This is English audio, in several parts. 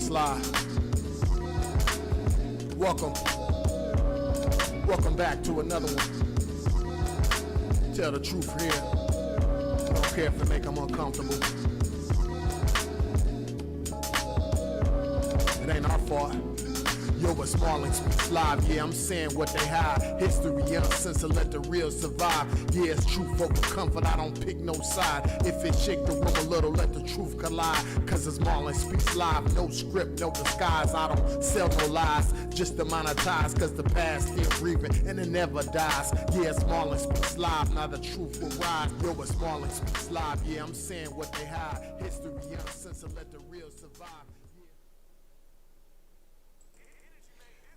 Live. Welcome back to another one. Tell the truth here. Don't care if it make them uncomfortable. It ain't our fault. Yo, but Marlon Speaks Live. Yeah, I'm saying what they hide. History uncensored, let the real survive. Yeah, it's truth over comfort, I don't pick no side. If it shake the room a little, let the truth collide. Cause it's Marlon Speaks Live. No script, no disguise. I don't sell no lies, just to monetize. Cause the past still breathing and it never dies. Yeah, it's Marlon Speaks Live. Now the truth will rise. Yo, it's Marlon Speaks Live. Yeah, I'm saying what they hide. History uncensored, let the real survive.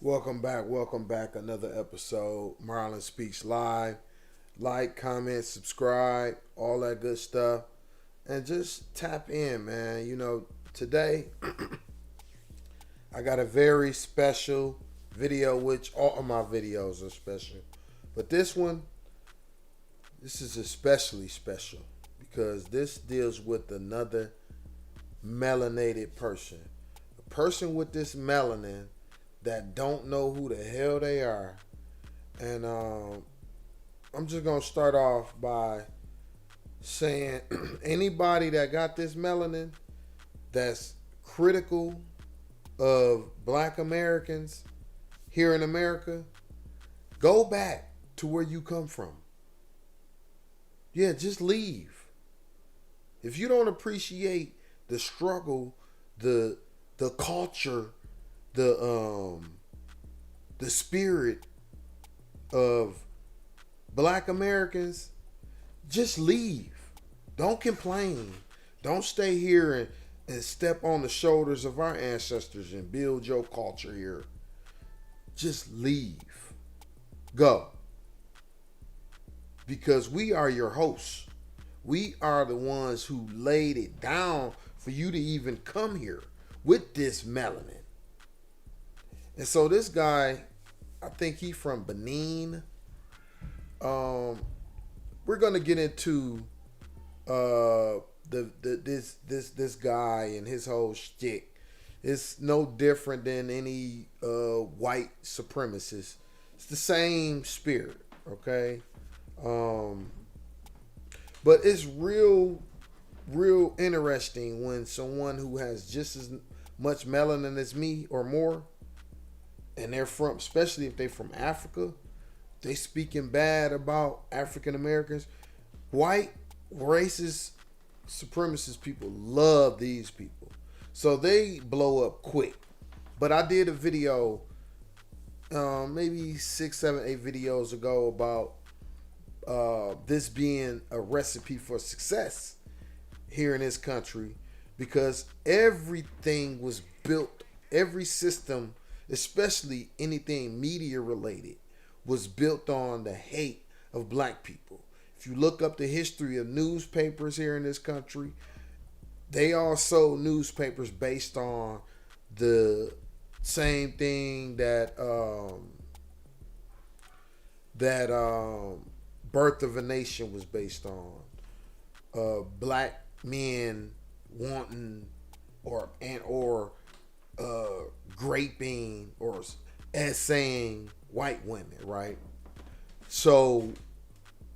Welcome back. Another episode, Marlon Speaks Live. Like, comment, subscribe, all that good stuff. And just tap in, man. You know, today, I got a very special video, which all of my videos are special. But this is especially special because this deals with another melanated person. A person with this melanin that don't know who the hell they are. And I'm just going to start off by saying anybody that got this melanin that's critical of Black Americans here in America, go back to where you come from. Yeah, just leave. If you don't appreciate the struggle, the culture, the spirit of Black Americans, just leave. Don't complain. Don't stay here and step on the shoulders of our ancestors and build your culture here. Just leave. Go. Because we are your hosts. We are the ones who laid it down for you to even come here with this melanin. And so this guy, I think he from Benin. We're gonna get into this guy and his whole shtick. It's no different than any white supremacist. It's the same spirit, okay? But it's real interesting when someone who has just as much melanin as me or more, and they're from, especially if they're from Africa, they speaking bad about African Americans. White, racist, supremacist people love these people. So they blow up quick. But I did a video, maybe 6, 7, 8 videos ago about this being a recipe for success here in this country, because everything was built, every system, especially anything media related, was built on the hate of Black people. If you look up the history of newspapers here in this country, they all sold newspapers based on the same thing that Birth of a Nation was based on. Black men wanting or graping or essaying white women, right? So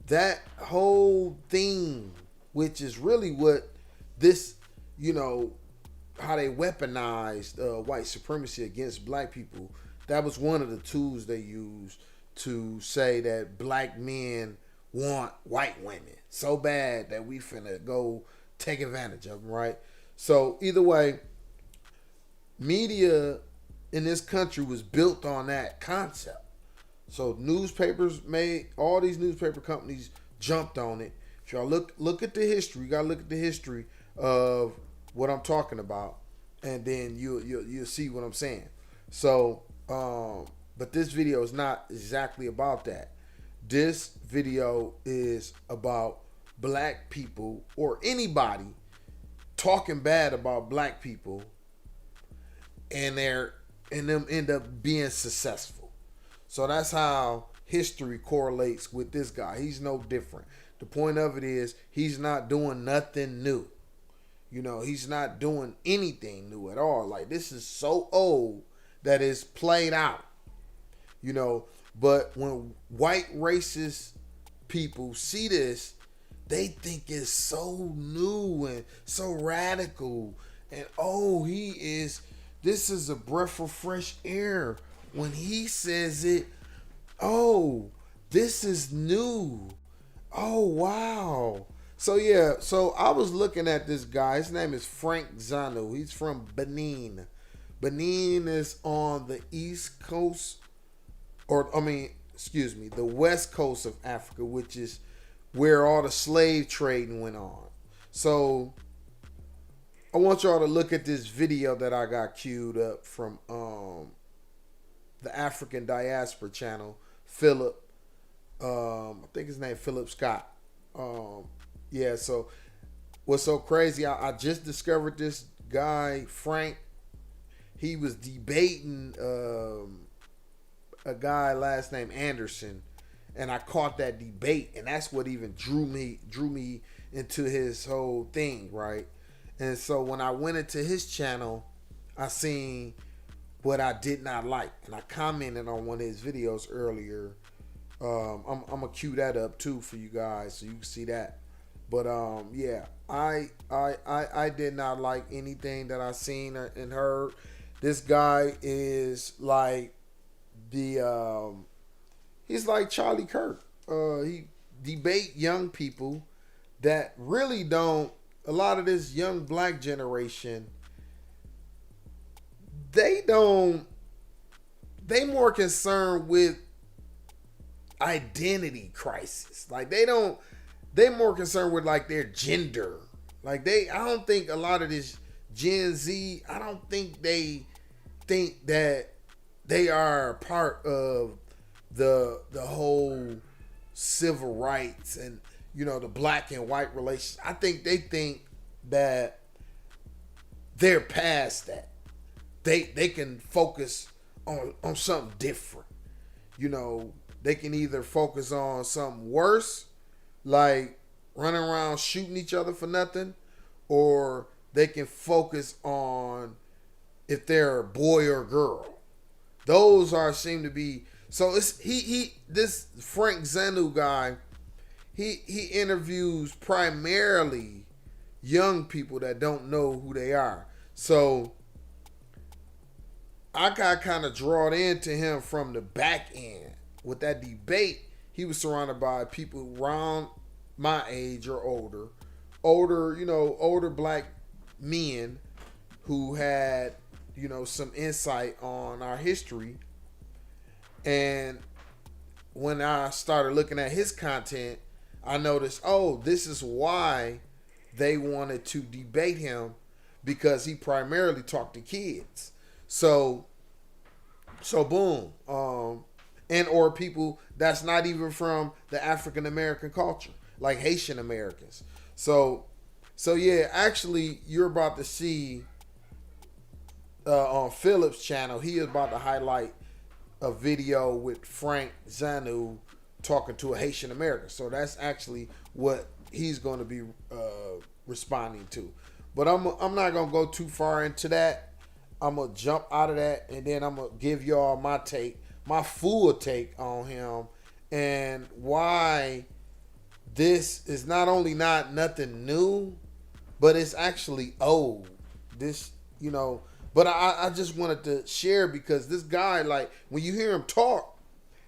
that whole thing, which is really what this, how they weaponized white supremacy against Black people, that was one of the tools they used to say that Black men want white women so bad that we finna go take advantage of them, right? So either way, media in this country was built on that concept. So newspapers made, all these newspaper companies jumped on it. If y'all look at the history, you gotta look at the history of what I'm talking about, and then you'll see what I'm saying. So, but this video is not exactly about that. This video is about Black people or anybody talking bad about Black people, and them end up being successful. So that's how history correlates with this guy. He's no different. The point of it is he's not doing nothing new. You know, he's not doing anything new at all. Like, this is so old that it's played out. You know, but when white racist people see this, they think it's so new and so radical. And oh, this is a breath of fresh air. When he says it, oh, this is new. Oh, wow. So yeah, so I was looking at this guy. His name is Frank Zanu. He's from Benin. Benin is on the east coast, the west coast of Africa, which is where all the slave trading went on. So I want y'all to look at this video that I got queued up from the African Diaspora channel. Philip, I think his name Philip Scott. Yeah, so what's so crazy, I just discovered this guy, Frank. He was debating a guy last name Anderson, and I caught that debate, and that's what even drew me into his whole thing, right? And so when I went into his channel, I seen what I did not like, and I commented on one of his videos earlier. I'm gonna cue that up too for you guys so you can see that. But yeah, I did not like anything that I seen and heard. This guy is like he's like Charlie Kirk. He debate young people that really don't. A lot of this young black generation, they more concerned with identity crisis. Like they more concerned with like their gender. Like I don't think a lot of this Gen Z, I don't think they think that they are part of the whole civil rights and, you know, the black and white relations. I think they think that they're past that. They can focus on something different. You know, they can either focus on something worse, like running around shooting each other for nothing, or they can focus on if they're a boy or girl. Those seem to be. So it's this Frank Zanu guy, he interviews primarily young people that don't know who they are. So I got kind of drawn into him from the back end. With that debate, he was surrounded by people around my age or older black men who had, you know, some insight on our history. And when I started looking at his content, I noticed, oh, this is why they wanted to debate him, because he primarily talked to kids. So boom. And or people that's not even from the African American culture, like Haitian Americans. So yeah, actually you're about to see on Philip's channel, he is about to highlight a video with Frank Zanu talking to a Haitian American. So that's actually what he's going to be responding to. But I'm not going to go too far into that. I'm going to jump out of that, and then I'm going to give y'all my full take on him and why this is not only not nothing new, but it's actually old. This, you know, but I just wanted to share, because this guy, like, when you hear him talk,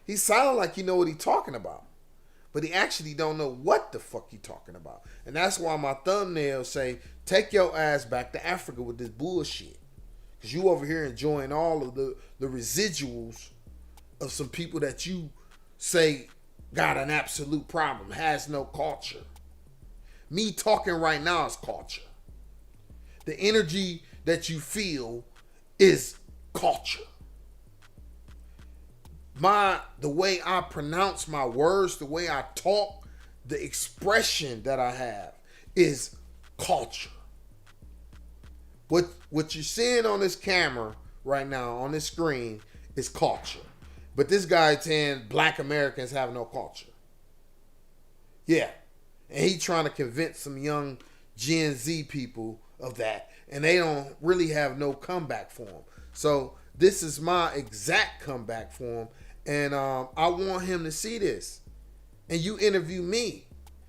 he sounds like he know what he's talking about, but he actually don't know what the fuck he talking about. And that's why my thumbnail say, take your ass back to Africa with this bullshit, because you over here enjoying all of the residuals of some people that you say got an absolute problem, has no culture. Me talking right now is culture. The energy that you feel is culture. The way I pronounce my words, the way I talk, the expression that I have is culture. What you're seeing on this camera right now, on this screen, is culture. But this guy saying black Americans have no culture. Yeah. And he trying to convince some young Gen Z people of that, and they don't really have no comeback for him. So this is my exact comeback for him, and I want him to see this, and you interview me,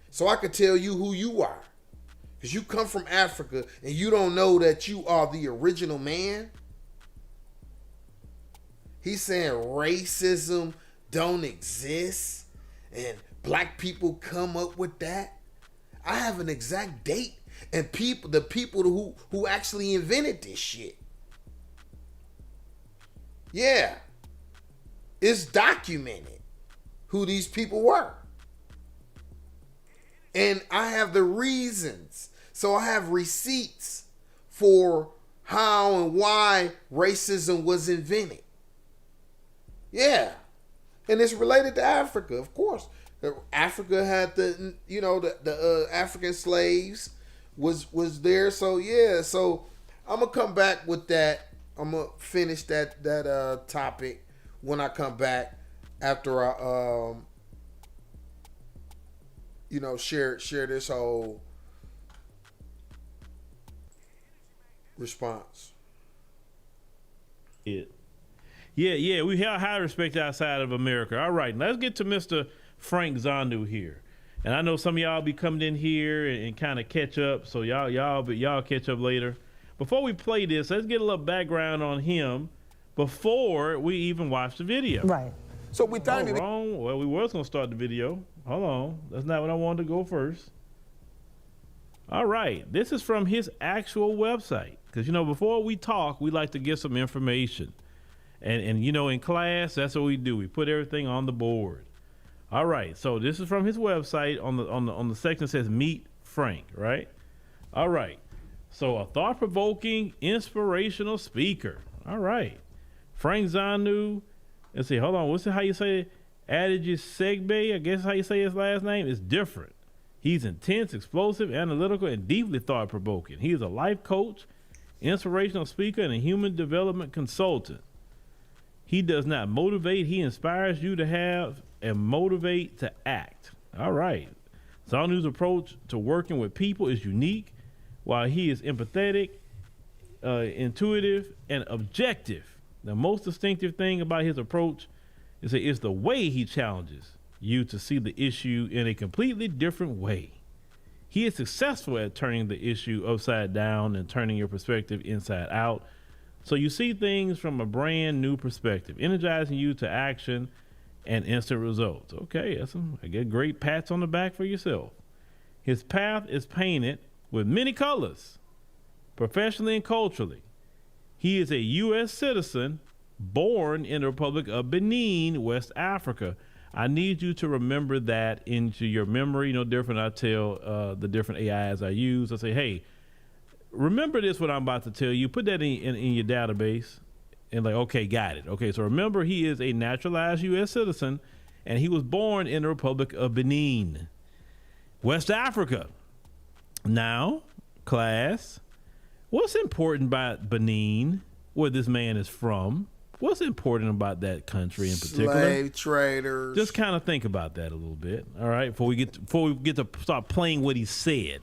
so I could tell you who you are, because you come from Africa and you don't know that you are the original man. He's saying racism don't exist and black people come up with that. I have an exact date and the people who actually invented this shit. Yeah. It's documented who these people were. And I have the reasons. So I have receipts for how and why racism was invented. Yeah. And it's related to Africa, of course. Africa had the African slaves was there. So yeah, so I'm gonna come back with that. I'm gonna finish that topic when I come back after I share this whole response. Yeah, we have high respect outside of America. All right, let's get to Mr. Frank Zandu here. And I know some of y'all be coming in here and kind of catch up, so y'all catch up later. Before we play this, let's get a little background on him before we even watch the video. Right. So we thought wrong. Well, we was gonna start the video. Hold on, that's not what I wanted to go first. All right, this is from his actual website, because before we talk, we like to get some information. And in class, that's what we do. We put everything on the board. All right. So this is from his website on the section that says Meet Frank, right? All right. So a thought-provoking, inspirational speaker. All right. Frank Zandu. Let's see. Hold on. How you say it? Adegbe, I guess how you say his last name. It's different. He's intense, explosive, analytical, and deeply thought-provoking. He is a life coach, inspirational speaker, and a human development consultant. He does not motivate. He inspires you to have and motivate to act. All right. Zandu's approach to working with people is unique, while he is empathetic, intuitive, and objective. The most distinctive thing about his approach is that it's the way he challenges you to see the issue in a completely different way. He is successful at turning the issue upside down and turning your perspective inside out, so you see things from a brand new perspective, energizing you to action and instant results. Okay, I get great pats on the back for yourself. His path is painted with many colors, professionally and culturally. He is a U.S. citizen born in the Republic of Benin, West Africa. I need you to remember that into your memory. Different. I tell the different AIs I use. I say, hey, remember this, what I'm about to tell you. Put that in your database and okay, got it. Okay, so remember, he is a naturalized U.S. citizen, and he was born in the Republic of Benin, West Africa. Now, class, what's important about Benin, where this man is from? What's important about that country in particular? Slave traders. Just kind of think about that a little bit, all right, before we get to start playing what he said.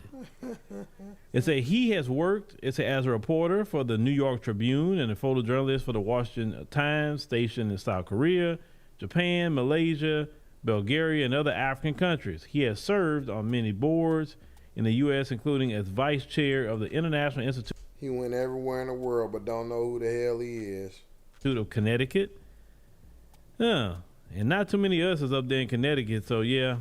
He has worked as a reporter for the New York Tribune and a photojournalist for the Washington Times, stationed in South Korea, Japan, Malaysia, Bulgaria, and other African countries. He has served on many boards in the U.S., including as vice chair of the International Institute. He went everywhere in the world, but don't know who the hell he is. Of Connecticut. And not too many of us is up there in Connecticut, so yeah,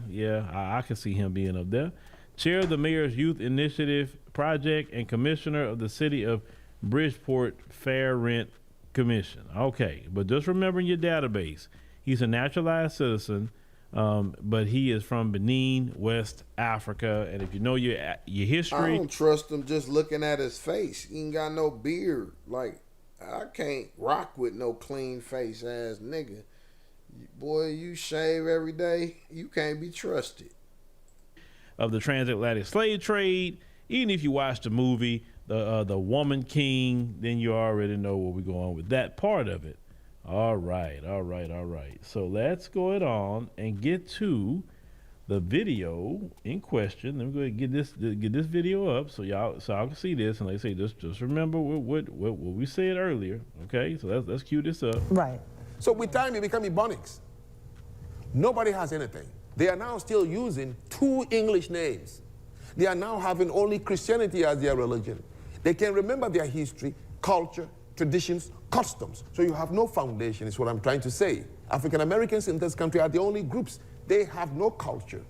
I can see him being up there. Chair of the Mayor's Youth Initiative Project and Commissioner of the City of Bridgeport Fair Rent Commission. Okay, but just remember in your database, he's a naturalized citizen, but he is from Benin, West Africa, and if you know your history... I don't trust him just looking at his face. He ain't got no beard. I can't rock with no clean face ass nigga. Boy, you shave every day, you can't be trusted. Of the transatlantic slave trade, even if you watch the movie, the Woman King, then you already know where we're going with that part of it. All right. So let's go on and get to the video in question. Let me go ahead and get this video up so y'all can see this. And like I say, just remember what we said earlier. Okay, so let's cue this up. Right. So with time, you become Ebonics. Nobody has anything. They are now still using 2 English names. They are now having only Christianity as their religion. They can remember their history, culture, traditions, customs. So you have no foundation, is what I'm trying to say. African Americans in this country are the only groups. They have no culture.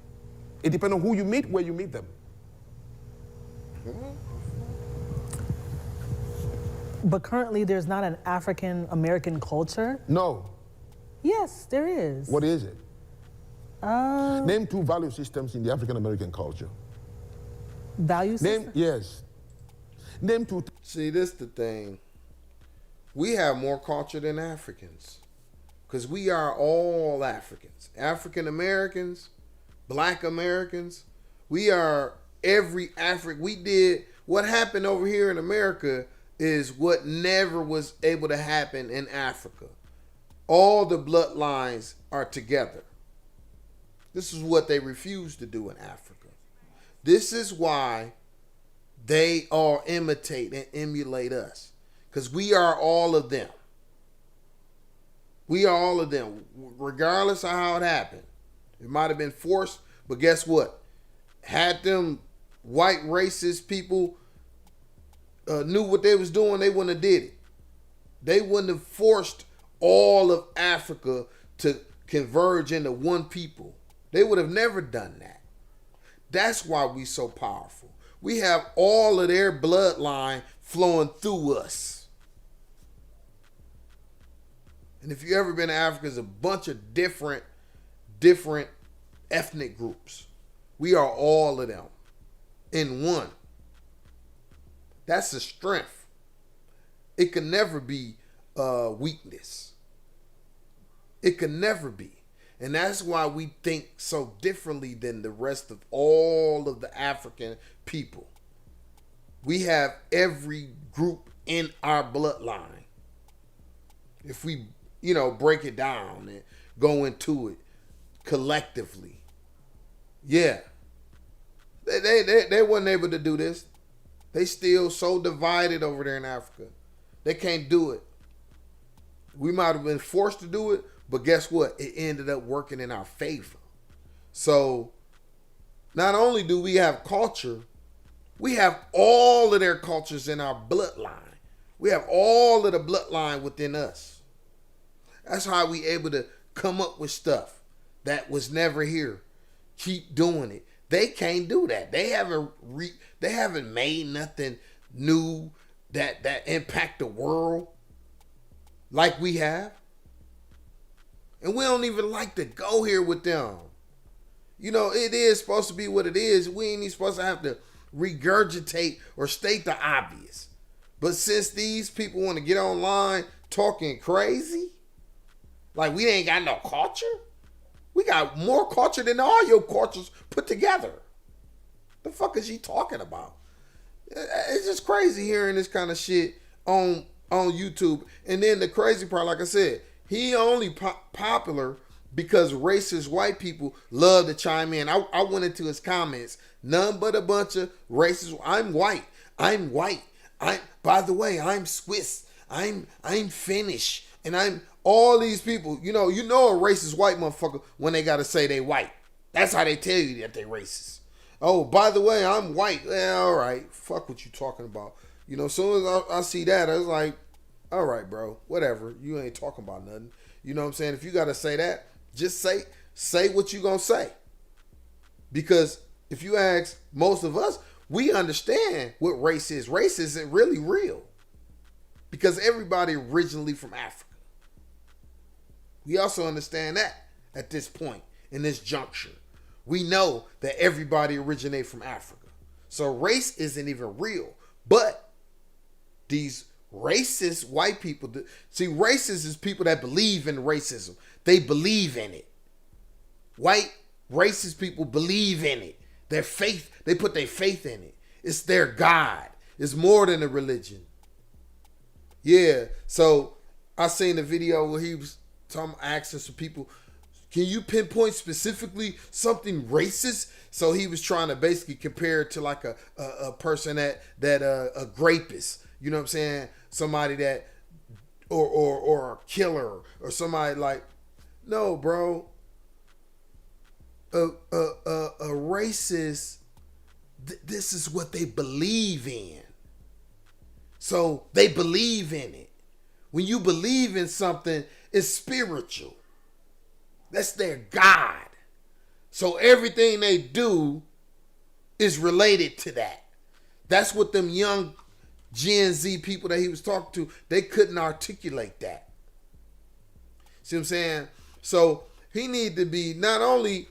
It depends on who you meet, where you meet them. But currently, there's not an African American culture? No. Yes, there is. What is it? Name 2 value systems in the African American culture. Value system? Yes. Name 2. See, this the thing. We have more culture than Africans. Because we are all Africans. African Americans, Black Americans. We are every African. We did what happened over here in America is what never was able to happen in Africa. All the bloodlines are together. This is what they refuse to do in Africa. This is why they all imitate and emulate us. Because we are all of them. We are all of them, regardless of how it happened. It might have been forced, but guess what? Had them white racist people knew what they was doing, they wouldn't have did it. They wouldn't have forced all of Africa to converge into one people. They would have never done that. That's why we so powerful. We have all of their bloodline flowing through us. And if you ever been to Africa, it's a bunch of different ethnic groups. We are all of them in one. That's a strength. It can never be weakness. It can never be. And that's why we think so differently than the rest of all of the African people. We have every group in our bloodline. If we, break it down and go into it collectively. Yeah. They weren't able to do this. They still so divided over there in Africa. They can't do it. We might have been forced to do it, but guess what? It ended up working in our favor. So not only do we have culture, we have all of their cultures in our bloodline. We have all of the bloodline within us. That's how we able to come up with stuff that was never here. Keep doing it. They can't do that. They haven't made nothing new that impact the world like we have. And we don't even like to go here with them. It is supposed to be what it is. We ain't even supposed to have to regurgitate or state the obvious. But since these people want to get online talking crazy, like we ain't got no culture, we got more culture than all your cultures put together. The fuck is she talking about? It's just crazy hearing this kind of shit on YouTube. And then the crazy part, like I said, he only popular because racist white people love to chime in. I went into his comments. None but a bunch of racist. I'm white. By the way, I'm Swiss. I'm Finnish. And I'm all these people. You know a racist white motherfucker when they got to say they white. That's how they tell you that they racist. Oh, by the way, I'm white. Yeah, all right. Fuck what you talking about. As soon as I see that, I was like, all right, bro, whatever. You ain't talking about nothing. You know what I'm saying? If you got to say that, just say what you going to say. Because if you ask most of us, we understand what race is. Race isn't really real. Because everybody originally from Africa. We also understand that at this point, in this juncture. We know that everybody originated from Africa. So race isn't even real. But these racist white people, see, racist is people that believe in racism. They believe in it. White racist people believe in it. Their faith, they put their faith in it. It's their God. It's more than a religion. Yeah. So I seen the video where he was asking some people, Can you pinpoint specifically something racist? So he was trying to basically compare it to like a person that a rapist. You know what I'm saying? Somebody that or a killer or somebody like, no, bro. A racist. This is what they believe in. So they believe in it. When you believe in something, it's spiritual. That's their God. So everything they do is related to that. That's what them young Gen Z people that he was talking to, they couldn't articulate that. See what I'm saying? So he need to be not only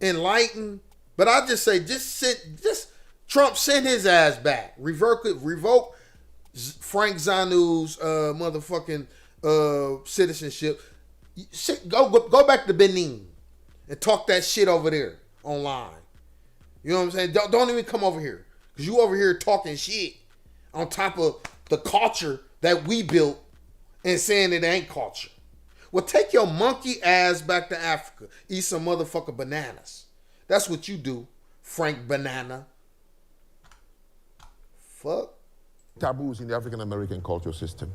enlightened, but I just say Trump send his ass back. Revoke Frank Zanu's motherfucking citizenship. Go back to Benin and talk that shit over there online. You know what I'm saying? Don't even come over here. Because you over here talking shit on top of the culture that we built and saying it ain't culture. Well, take your monkey ass back to Africa. Eat some motherfucking bananas. That's what you do, Frank Banana. Fuck. Taboos in the African American cultural system.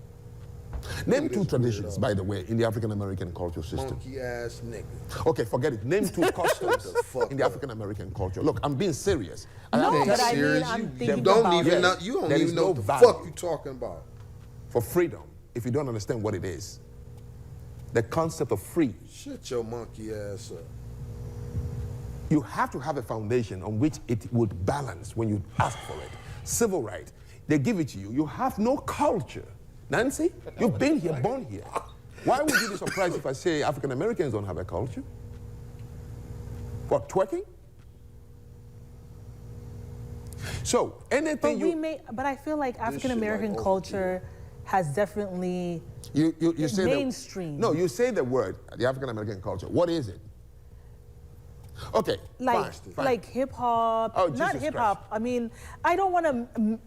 Name two traditions, by the way, in the African American cultural system. Monkey ass nigga. Okay, forget it. Name two customs in the African American culture. Look, I'm being serious. No, but I mean, serious. I'm You thinking don't about even it. know. You don't There even is know no what the value fuck you talking about. For freedom, if you don't understand what it is. The concept of free. Shut your monkey ass up. You have to have a foundation on which it would balance when you ask for it. Civil rights, they give it to you. You have no culture. Nancy, you've been here, born here. Why would you be surprised if I say African Americans don't have a culture? What, twerking? So, anything but I feel like African American like culture has definitely you say mainstream. No, you say the word, the African American culture. What is it? Okay, like fine. like hip hop, Oh, not Jesus hip hop. I mean, I don't want to.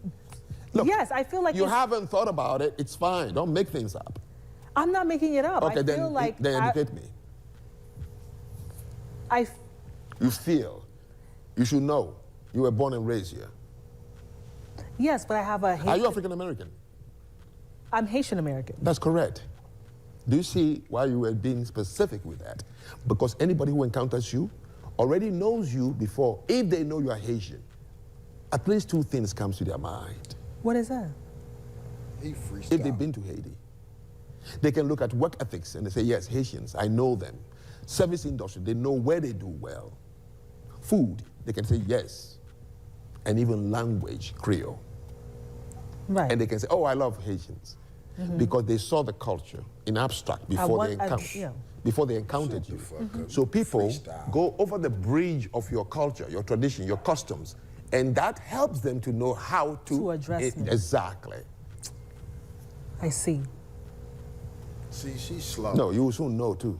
Look, yes, I feel like you haven't thought about it. It's fine. Don't make things up. I'm not making it up. Okay, I feel like then educate me. You feel, you should know. You were born and raised here. Yes, but I have a. Are you African American? I'm Haitian American. That's correct. Do you see why you were being specific with that? Because anybody who encounters you already knows you before. If they know you are Haitian, at least two things come to their mind. What is that? He freestyle. If they've been to Haiti, they can look at work ethics and they say, yes, Haitians, I know them. Service industry, they know where they do well. Food, they can say yes. And even language, Creole. Right. And they can say, oh, I love Haitians. Because they saw the culture in abstract before they encountered you. So people go over the bridge of your culture, your tradition, your customs, and that helps them to know how to address me. Exactly. I see. See, she's slow. No, you will soon know too,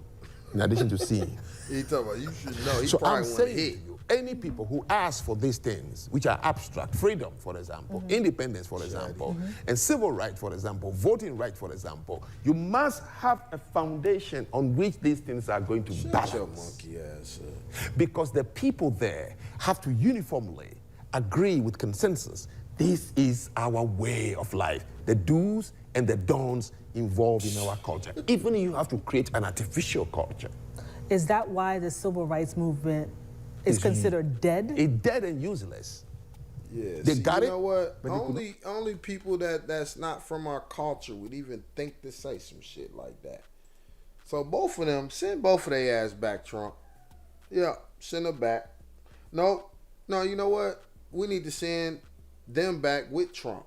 in addition to seeing. He talking about you should know. He So probably I'm want to saying hit. to you, any people who ask for these things, which are abstract, freedom, for example, independence, for example, and civil right, for example, voting right, for example, you must have a foundation on which these things are going to balance. Shut your monkey ass up. Because the people there have to uniformly agree with consensus. This is our way of life. The do's and the don'ts involved in our culture. Even if you have to create an artificial culture. Is that why the civil rights movement is considered dead? It's dead and useless. Yeah, They got you it, know what? but they Only people that's not from our culture would even think to say some shit like that. So both of them, send both of their ass back, Trump. Yeah, send them back. No, you know what? We need to send them back with Trump.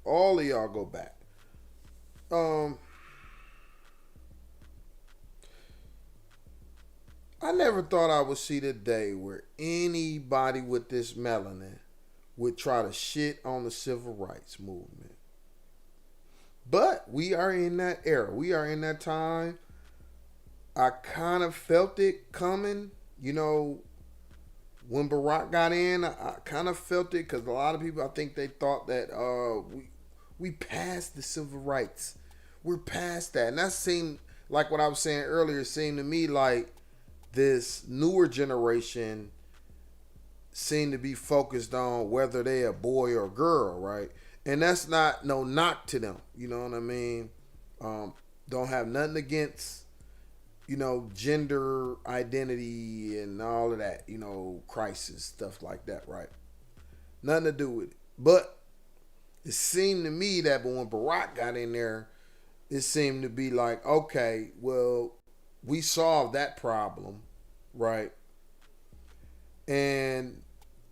All of y'all go back. I never thought I would see the day where anybody with this melanin would try to shit on the civil rights movement. But we are in that era. We are in that time. I kind of felt it coming. You know, when Barack got in, I kind of felt it because a lot of people, I think they thought that we passed the civil rights. We're past that. And that seemed like what I was saying earlier, seemed to me like this newer generation seem to be focused on whether they a boy or girl, right? And that's not no knock to them. You know what I mean? Don't have nothing against, gender identity and all of that, crisis, stuff like that, right? Nothing to do with it. But it seemed to me that when Barack got in there, it seemed to be like, okay, well, we solved that problem, right? And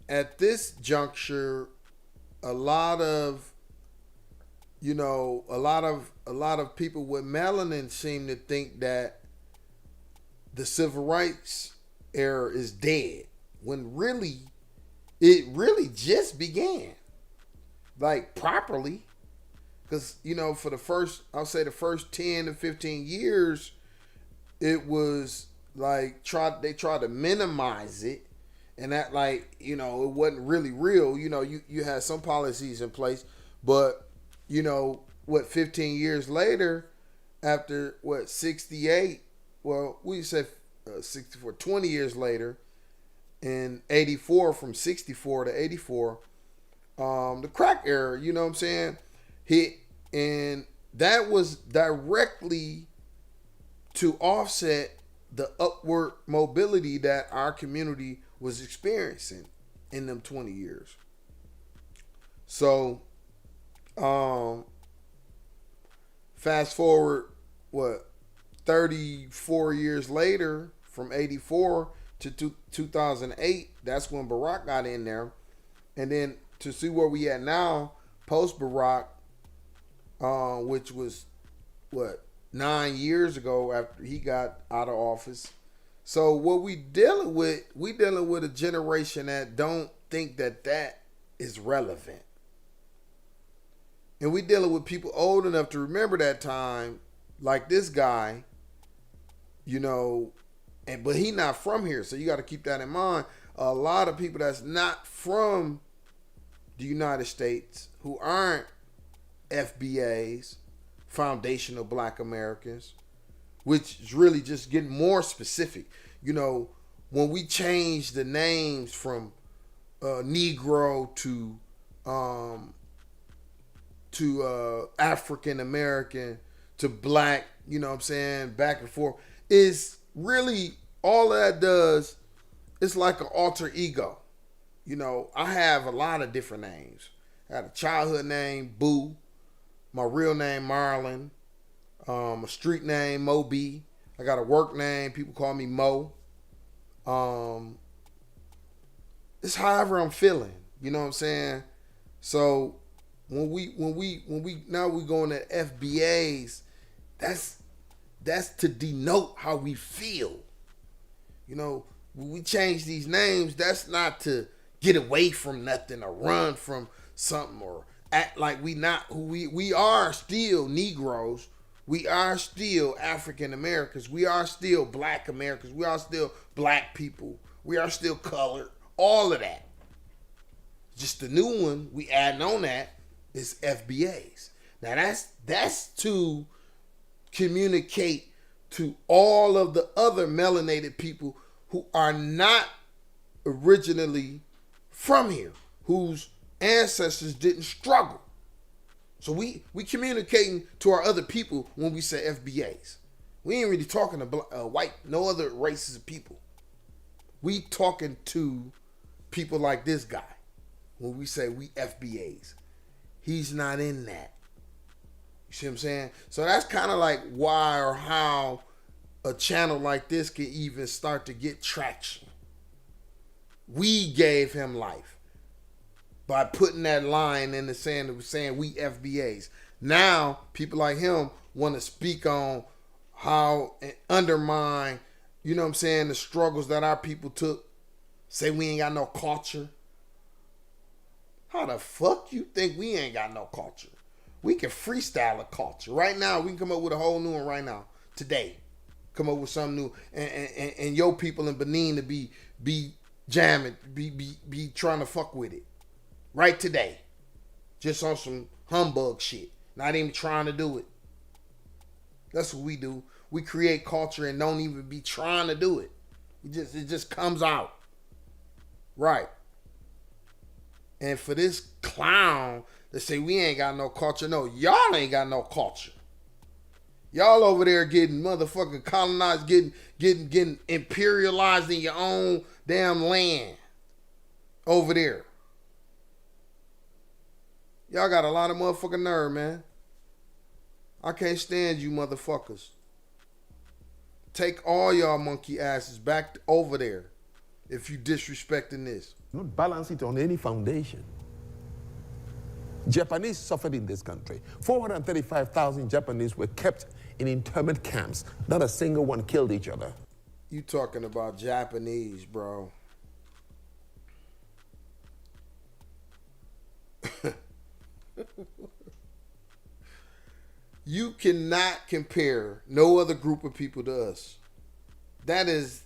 at this juncture, a lot of people with melanin seem to think that the civil rights era is dead, when it really just began, like properly. Because, for the first 10 to 15 years, it was like they tried to minimize it, and that it wasn't really real. You had some policies in place, but 15 years later, after 68, well, we said 64, 20 years later, in 84, from 64 to 84, the crack era, hit, and that was directly to offset the upward mobility that our community was experiencing in them 20 years. So, fast forward, 34 years later, from 84 to 2008, that's when Barack got in there. And then to see where we at now, post Barack, which was 9 years ago after he got out of office. So what we dealing with a generation that don't think that is relevant. And we dealing with people old enough to remember that time, like this guy, but he not from here. So you got to keep that in mind. A lot of people that's not from the United States, who aren't FBAs, foundational Black Americans, which is really just getting more specific. When we change the names from Negro to African American to Black, back and forth, is really all that does. It's like an alter ego. I have a lot of different names. I had a childhood name, Boo. My real name, Marlon. A street name, Moby. I got a work name. People call me Mo. It's however I'm feeling. You know what I'm saying? So when we now we going to FBAs, that's to denote how we feel. When we change these names, that's not to get away from nothing or run from something or act like we not who we are. Still Negroes. We are still African Americans. We are still Black Americans. We are still Black people. We are still colored. All of that. Just the new one we adding on that is FBAs. Now that's to communicate to all of the other melanated people who are not originally from here, whose ancestors didn't struggle. So we communicating to our other people when we say FBAs. We ain't really talking to white, no other races of people. We talking to people like this guy when we say we FBAs. He's not in that. You see what I'm saying? So that's kind of like why or how a channel like this can even start to get traction. We gave him life by putting that line in the sand, saying we FBAs. Now people like him want to speak on how and undermine, the struggles that our people took. Say we ain't got no culture. How the fuck you think we ain't got no culture? We can freestyle a culture. Right now, we can come up with a whole new one right now. Today. Come up with something new. And your people in Benin to be jamming, be trying to fuck with it. Right today. Just on some humbug shit. Not even trying to do it. That's what we do. We create culture and don't even be trying to do it. It just comes out. Right. And for this clown to say we ain't got no culture, no, y'all ain't got no culture. Y'all over there getting motherfucking colonized, getting imperialized in your own damn land over there. Y'all got a lot of motherfucking nerve, man. I can't stand you motherfuckers. Take all y'all monkey asses back over there if you disrespecting this. Not balance it on any foundation. Japanese suffered in this country. 435,000 Japanese were kept in internment camps. Not a single one killed each other. You talking about Japanese, bro. You cannot compare no other group of people to us. That is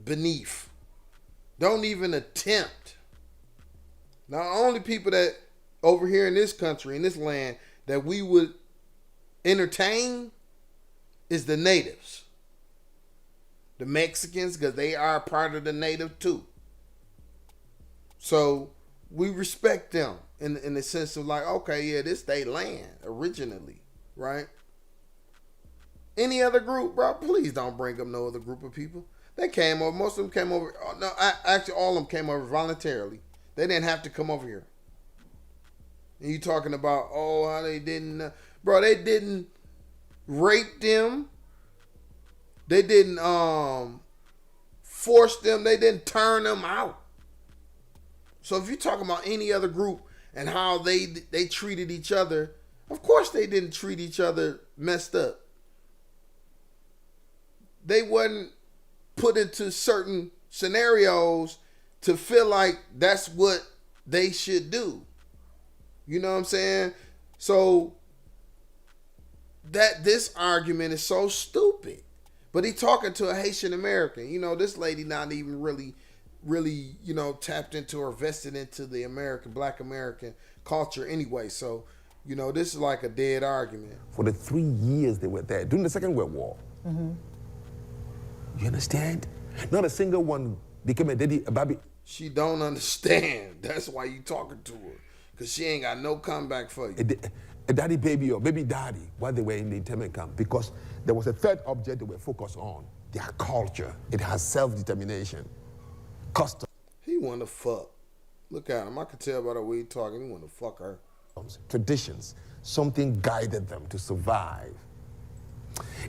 beneath. Don't even attempt. Now, only people that over here in this country, in this land, that we would entertain is the natives. The Mexicans, because they are part of the native too. So we respect them in the sense of like, okay, yeah, this they land originally, right? Any other group, bro, please don't bring up no other group of people. They came over, most of them came over, no, actually all of them came over voluntarily. They didn't have to come over here. And you talking about, oh, how they didn't, bro, they didn't rape them. They didn't force them. They didn't turn them out. So if you're talking about any other group and how they treated each other, of course they didn't treat each other messed up. They wasn't put into certain scenarios to feel like that's what they should do. You know what I'm saying? So that this argument is so stupid. But he talking to a Haitian American. You know, this lady not even really, you know, tapped into or vested into the Black American culture anyway. So, you know, this is like a dead argument. For the 3 years they were there, during the Second World War. Mm-hmm. You understand? Not a single one became a daddy, a baby. She don't understand. That's why you talking to her. Because she ain't got no comeback for you. A daddy baby or baby daddy while they were in the internment camp, because there was a third object they were focused on, their culture. It has self-determination, custom. He want to fuck. Look at him. I can tell by the way he talking. He want to fuck her. Traditions, something guided them to survive.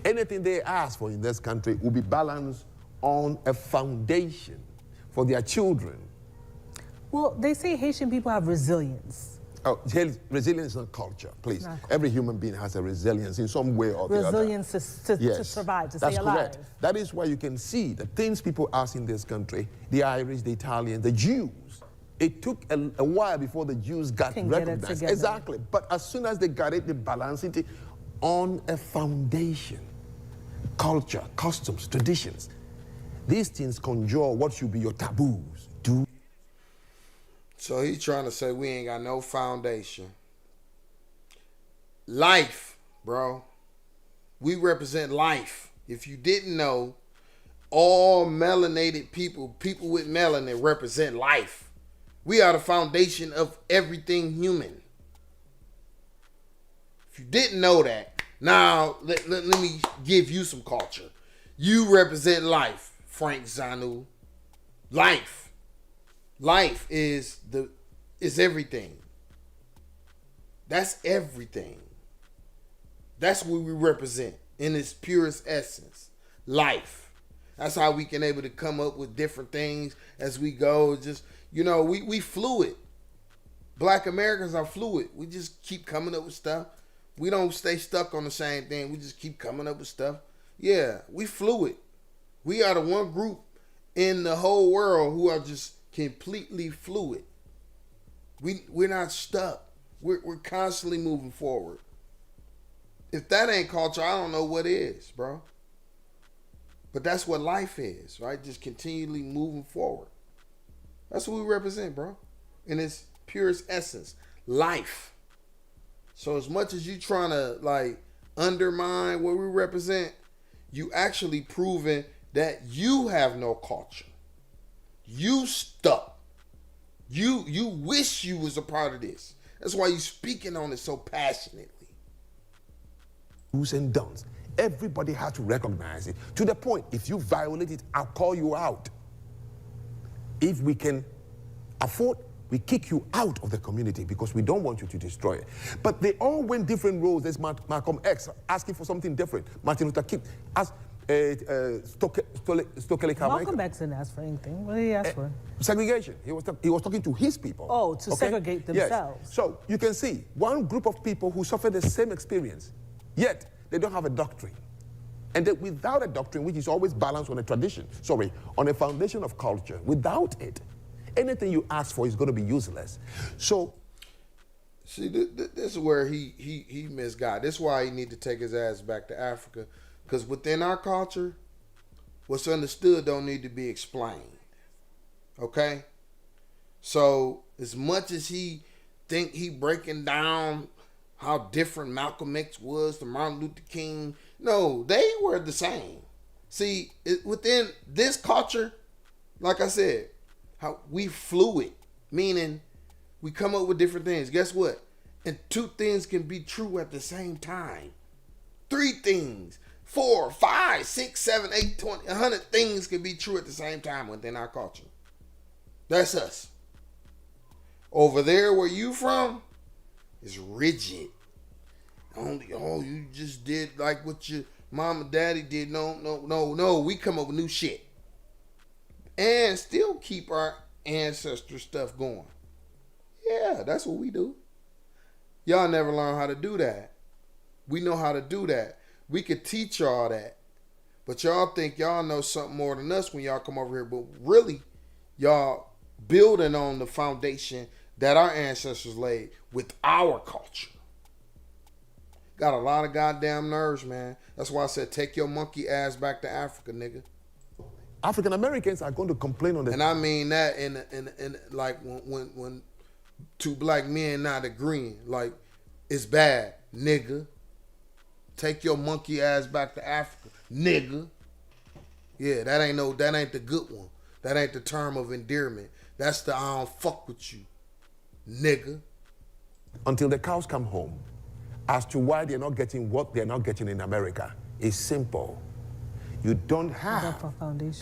Anything they ask for in this country will be balanced on a foundation for their children. Well, they say Haitian people have resilience. Oh, resilience is not culture, please. Every human being has a resilience in some way or the other. Resilience to survive, to stay alive. That's correct. That is why you can see the things people ask in this country, the Irish, the Italians, the Jews. It took a while before the Jews got recognized. Exactly. But as soon as they got it, they balanced it on a foundation. Culture, customs, traditions. These things conjure what should be your taboos. Do. So he's trying to say we ain't got no foundation. Life, bro. We represent life. If you didn't know, all melanated people with melanin represent life. We are the foundation of everything human. If you didn't know that, now let me give you some culture. You represent life, Frank Zanu. Life. Life is everything. That's everything. That's what we represent in its purest essence. Life. That's how we can able to come up with different things as we go. Just, you know, we fluid. Black Americans are fluid. We just keep coming up with stuff. We don't stay stuck on the same thing. We just keep coming up with stuff. Yeah, we fluid. We are the one group in the whole world who are just completely fluid. We're not stuck. We're constantly moving forward. If that ain't culture, I don't know what is, bro. But that's what life is, right? Just continually moving forward. That's what we represent, bro. In its purest essence. Life. So as much as you trying to like undermine what we represent, you actually proving that you have no culture. You stuck. You wish you was a part of this. That's why you speaking on it so passionately. Do's and don'ts. Everybody has to recognize it. To the point, if you violate it, I'll call you out. If we can afford, we kick you out of the community because we don't want you to destroy it. But they all went different roles. There's Malcolm X asking for something different. Martin Luther King asked Stokely Carmichael. Malcolm X didn't ask for anything. What did he ask for? Segregation. He was talking to his people. Oh, to segregate themselves. Yes. So you can see one group of people who suffer the same experience, yet they don't have a doctrine. And that without a doctrine, which is always balanced on a tradition, on a foundation of culture, without it, anything you ask for is going to be useless. So, see, this is where he missed God. This is why he need to take his ass back to Africa, because within our culture, what's understood don't need to be explained. Okay, so as much as he think he breaking down how different Malcolm X was to Martin Luther King, no, they were the same. See, within this culture, like I said, how we fluid, meaning we come up with different things. Guess what? And 2 things can be true at the same time. 3 things, 4, 5, 6, 7, 8, 20, 100 things can be true at the same time within our culture. That's us. Over there where you from is rigid. You just did like what your mom and daddy did. No. We come up with new shit. And still keep our ancestor stuff going. Yeah, that's what we do. Y'all never learn how to do that. We know how to do that. We could teach y'all that. But y'all think y'all know something more than us when y'all come over here. But really, y'all building on the foundation that our ancestors laid with our culture. Got a lot of goddamn nerves, man. That's why I said take your monkey ass back to Africa, nigga. African Americans are going to complain on this. And I mean that in like when 2 black men not agreeing, like it's bad, nigga. Take your monkey ass back to Africa, nigga. Yeah, that ain't the good one. That ain't the term of endearment. That's the I don't fuck with you, nigga. Until the cows come home, as to why they're not getting what they're not getting in America is simple. You don't have a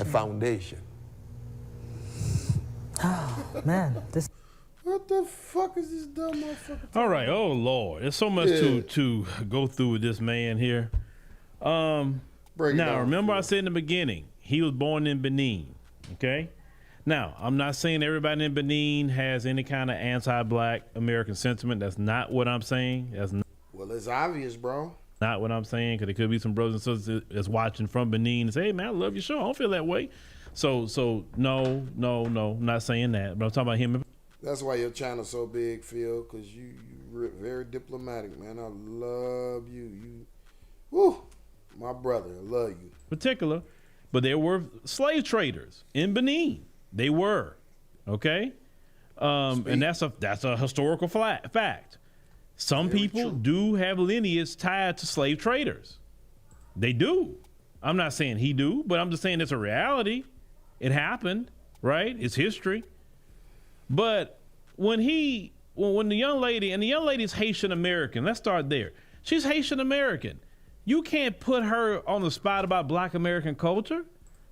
foundation. Oh, man. What the fuck is this dumb motherfucker? All right. Oh, Lord. There's so much to go through with this man here. Now, remember I said in the beginning, he was born in Benin, okay? Now, I'm not saying everybody in Benin has any kind of anti-black American sentiment. That's not what I'm saying. Well, it's obvious, bro. Not what I'm saying, because there could be some brothers and sisters that's watching from Benin and say, hey, man, I love your show. I don't feel that way. So no, I'm not saying that. But I'm talking about him. That's why your channel's so big, Phil, because you're very diplomatic, man. I love you. Woo, my brother, I love you. Particular, but there were slave traders in Benin. They were, okay? And that's a historical fact. Some very people do have lineage tied to slave traders. They do. I'm not saying he do, but I'm just saying it's a reality. It happened, right? It's history. But when the young lady, and the young lady's Haitian American, let's start there. She's Haitian American. You can't put her on the spot about Black American culture.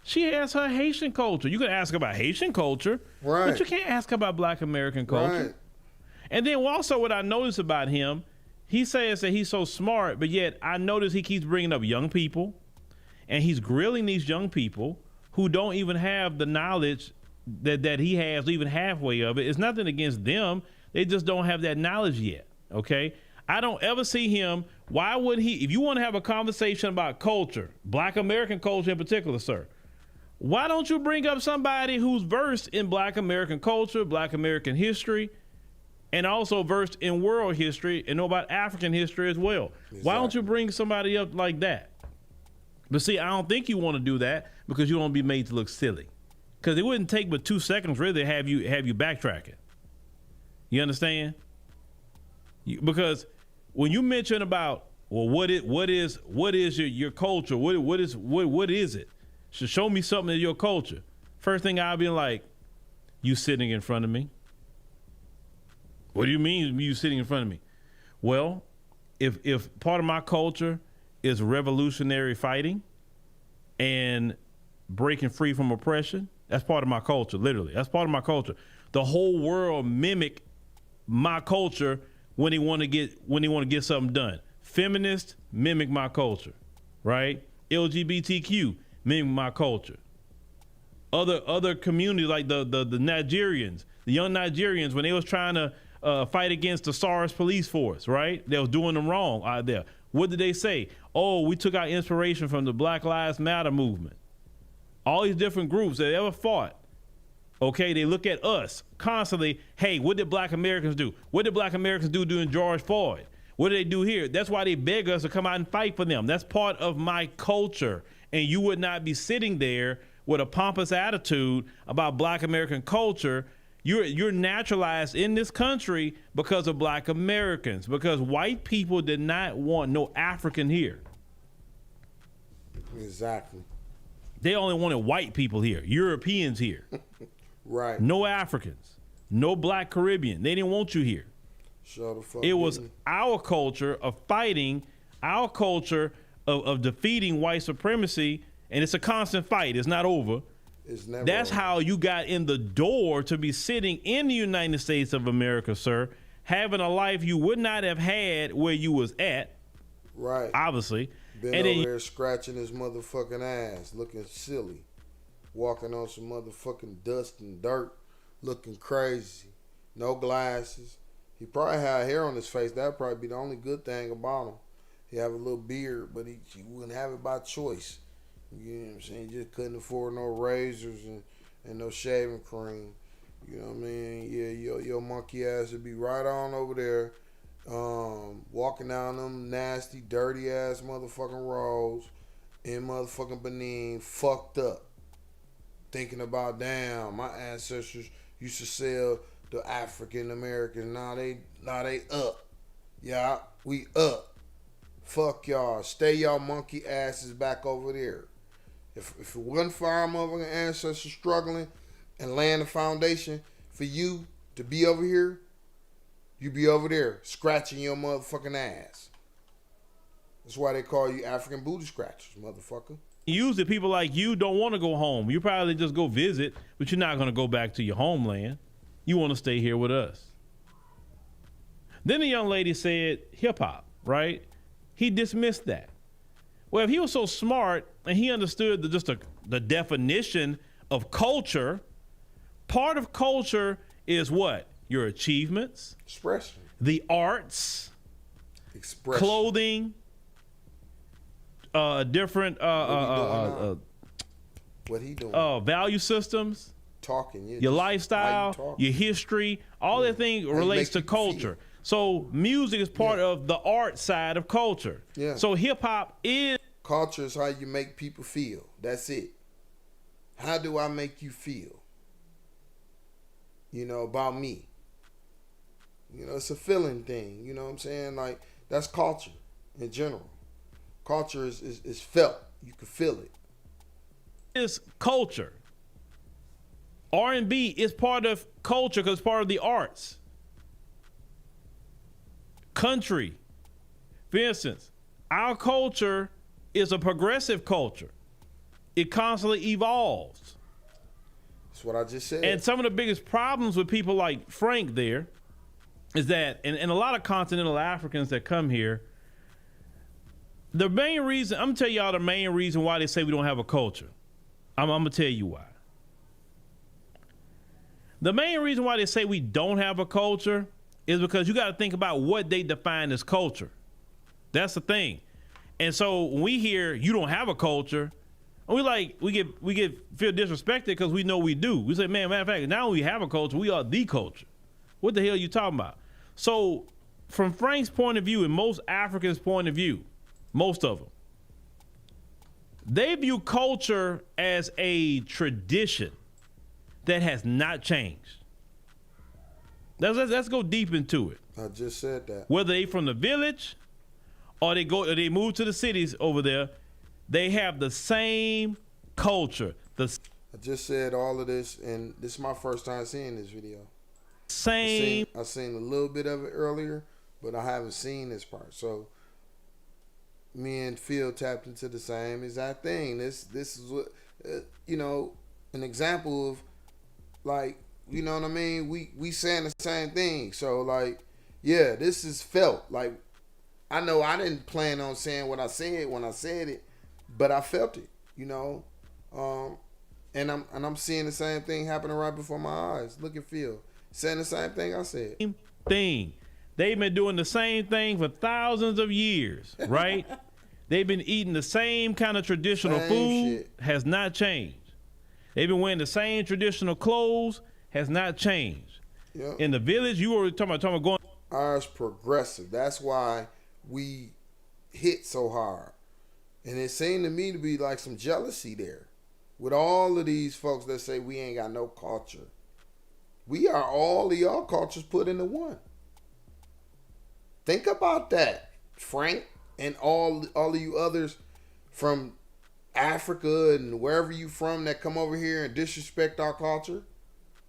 She has her Haitian culture. You can ask about Haitian culture, right, but you can't ask about Black American culture. Right. And then also what I noticed about him, he says that he's so smart, but yet I notice he keeps bringing up young people, and he's grilling these young people who don't even have the knowledge that he has, even halfway of it. It's nothing against them. They just don't have that knowledge yet, okay? I don't ever see him. Why would he, if you want to have a conversation about culture, Black American culture in particular, sir, why don't you bring up somebody who's versed in Black American culture, Black American history, and also versed in world history and know about African history as well? Exactly. Why don't you bring somebody up like that? But see, I don't think you want to do that because you don't want to be made to look silly. Because it wouldn't take but 2 seconds really to have you backtrack it. You understand? Because when you mention about, well, what is your culture? What is it? show me something of your culture. First thing I'll be like, you sitting in front of me. What do you mean you sitting in front of me? Well, if part of my culture is revolutionary fighting and breaking free from oppression, that's part of my culture, literally. That's part of my culture. The whole world mimic my culture when they want to get something done. Feminists mimic my culture, right? LGBTQ mimic my culture. Other communities like the Nigerians, the young Nigerians, when they was trying to fight against the SARS police force, right? They was doing them wrong out there. What did they say? Oh, we took our inspiration from the Black Lives Matter movement. All these different groups that ever fought, okay, they look at us constantly. Hey, what did Black Americans do? What did Black Americans do during George Floyd? What did they do here? That's why they beg us to come out and fight for them. That's part of my culture. And you would not be sitting there with a pompous attitude about Black American culture. You're naturalized in this country because of Black Americans, because white people did not want no African here. Exactly. They only wanted white people here, Europeans here. Right. No Africans, no Black Caribbean. They didn't want you here. Shut the fuck It was didn't. our culture of fighting, our culture of defeating white supremacy, and it's a constant fight. It's not over. It's never That's over. how you got in the door to be sitting in the United States of America, sir, having a life you would not have had where you was at, Right. obviously. Been And over then there scratching his motherfucking ass, looking silly, walking on some motherfucking dust and dirt, looking crazy, no glasses. He probably had hair on his face. That'd probably be the only good thing about him. He have a little beard, but he wouldn't have it by choice. You know what I'm saying? He just couldn't afford no razors and no shaving cream. You know what I mean? Yeah, your monkey ass would be right on over there, walking down them nasty, dirty ass motherfucking roads in motherfucking Benin, fucked up, thinking about, damn, my ancestors used to sell the African Americans. Now they up. Yeah, we up. Fuck y'all. Stay y'all monkey asses back over there. If it wasn't for our motherfucking ancestors struggling and laying the foundation for you to be over here, you be over there scratching your motherfucking ass. That's why they call you African booty scratchers, motherfucker. usually people like you don't want to go home. You probably just go visit, but you're not going to go back to your homeland. You want to stay here with us. Then the young lady said hip hop, right? He dismissed that. Well, if he was so smart and he understood the definition of culture, part of culture is what? Your achievements, Expression. the arts, Expression. clothing, different What he doing? value systems, Talking. Yeah, your just lifestyle, how you talk. your history, all that thing How you relates make to people culture. feel. So music is part of the art side of culture. Yeah. So hip hop is Culture is how you make people feel. That's it. How do I make you feel? You know, about me. You know, it's a feeling thing. You know what I'm saying? Like, that's culture in general. Culture is felt. You can feel it. is culture. R&B is part of culture because it's part of the arts. Country, for instance, our culture is a progressive culture. It constantly evolves. That's what I just said. And some of the biggest problems with people like Frank there is that, and a lot of continental Africans that come here, the main reason, I'm going to tell y'all the main reason why they say we don't have a culture. I'm going to tell you why. The main reason why they say we don't have a culture is because you got to think about what they define as culture. That's the thing. And so when we hear you don't have a culture, we get feel disrespected because we know we do. We say, man, matter of fact, now we have a culture, we are the culture. What the hell are you talking about? So from Frank's point of view and most Africans' point of view, most of them, they view culture as a tradition that has not changed. Let's go deep into it. I just said that. Whether they from the village or they move to the cities over there, they have the same culture, the I just said all of this, and this is my first time seeing this video. same. I seen a little bit of it earlier, but I haven't seen this part. So me and Phil tapped into the same exact thing. This is what you know, an example of, like, you know what I mean. We saying the same thing. So like, yeah, this is felt. Like, I know I didn't plan on saying what I said when I said it, but I felt it. You know, and I'm seeing the same thing happening right before my eyes. Look at Phil saying the same thing I said. Thing. They've been doing the same thing for thousands of years, right? They've been eating the same kind of traditional Same food, shit. has not changed. They've been wearing the same traditional clothes, has not changed. Yep. In the village, you were talking about going. Ours progressive. That's why we hit so hard. And it seemed to me to be like some jealousy there with all of these folks that say we ain't got no culture. We are all of y'all cultures put into one. Think about that, Frank, and all of you others from Africa and wherever you from that come over here and disrespect our culture.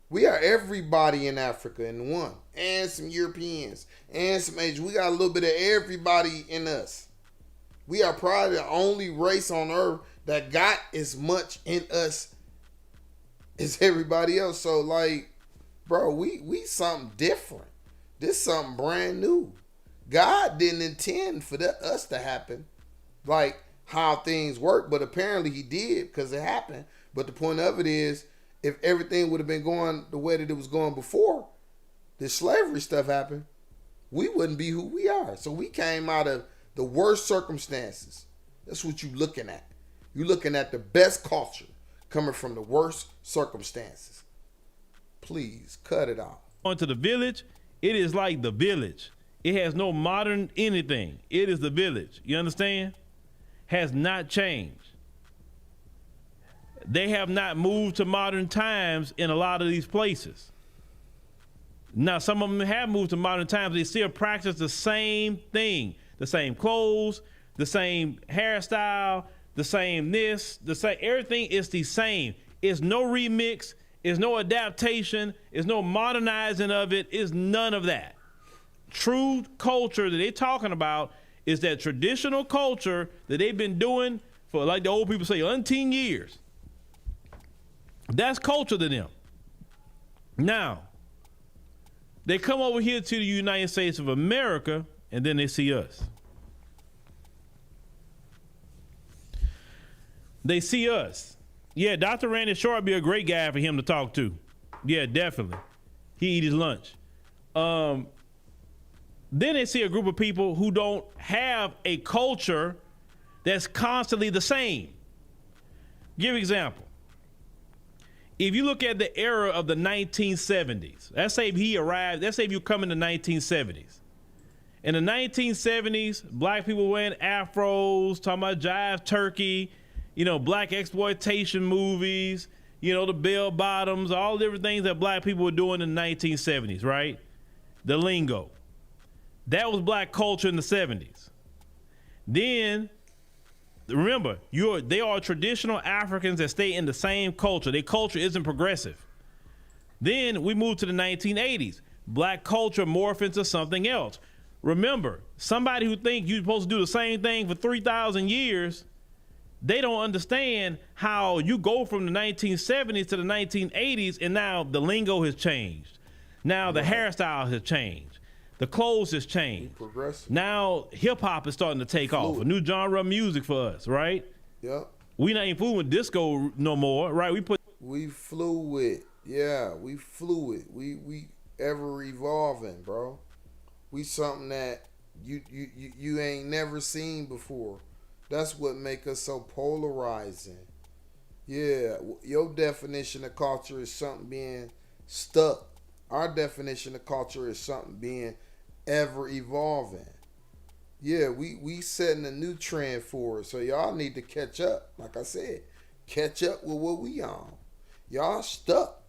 We are everybody in Africa in one, and some Europeans, and some Asians. We got a little bit of everybody in us. We are probably the only race on earth that got as much in us as everybody else. So like, bro, we something different. This something brand new. God didn't intend for us to happen, like how things work, but apparently he did because it happened. But the point of it is, if everything would have been going the way that it was going before this slavery stuff happened, we wouldn't be who we are. So we came out of the worst circumstances. That's what you're looking at. You're looking at the best culture coming from the worst circumstances. Please cut it out. On to the village, it is like the village. It has no modern anything. It is the village. You understand? Has not changed. They have not moved to modern times in a lot of these places. Now, some of them have moved to modern times. They still practice the same thing. The same clothes, the same hairstyle, the same this, the same, everything is the same. It's no remix. It's no adaptation. It's no modernizing of it. It's none of that. True culture that they're talking about is that traditional culture that they've been doing for, like the old people say, umpteen years. That's culture to them. Now, they come over here to the United States of America, and then they see us. They see us. Yeah, Dr. Randy Short would be a great guy for him to talk to. Yeah, definitely. He eat his lunch. Then they see a group of people who don't have a culture that's constantly the same. Give example. If you look at the era of the 1970s, let's say if he arrived, let's say if you come in the 1970s. In the 1970s, black people wearing afros, talking about jive turkey, you know, black exploitation movies, you know, the bell bottoms, all the different things that black people were doing in the 1970s, right? The lingo. That was black culture in the 70s. Then, remember, they are traditional Africans that stay in the same culture. Their culture isn't progressive. Then we move to the 1980s. Black culture morphed into something else. Remember, somebody who thinks you're supposed to do the same thing for 3,000 years, they don't understand how you go from the 1970s to the 1980s, and now the lingo has changed. Now the hairstyle has changed. The clothes has changed. Progressive. Now hip hop is starting to take off. A new genre of music for us, right? Yep. We not even fooling with disco no more, right? We fluid. Yeah, we fluid. We ever evolving, bro. We something that you ain't never seen before. That's what make us so polarizing. Yeah, your definition of culture is something being stuck. Our definition of culture is something being ever evolving. Yeah, we setting a new trend for it. So y'all need to catch up. Like I said, catch up with what we on. Y'all stuck.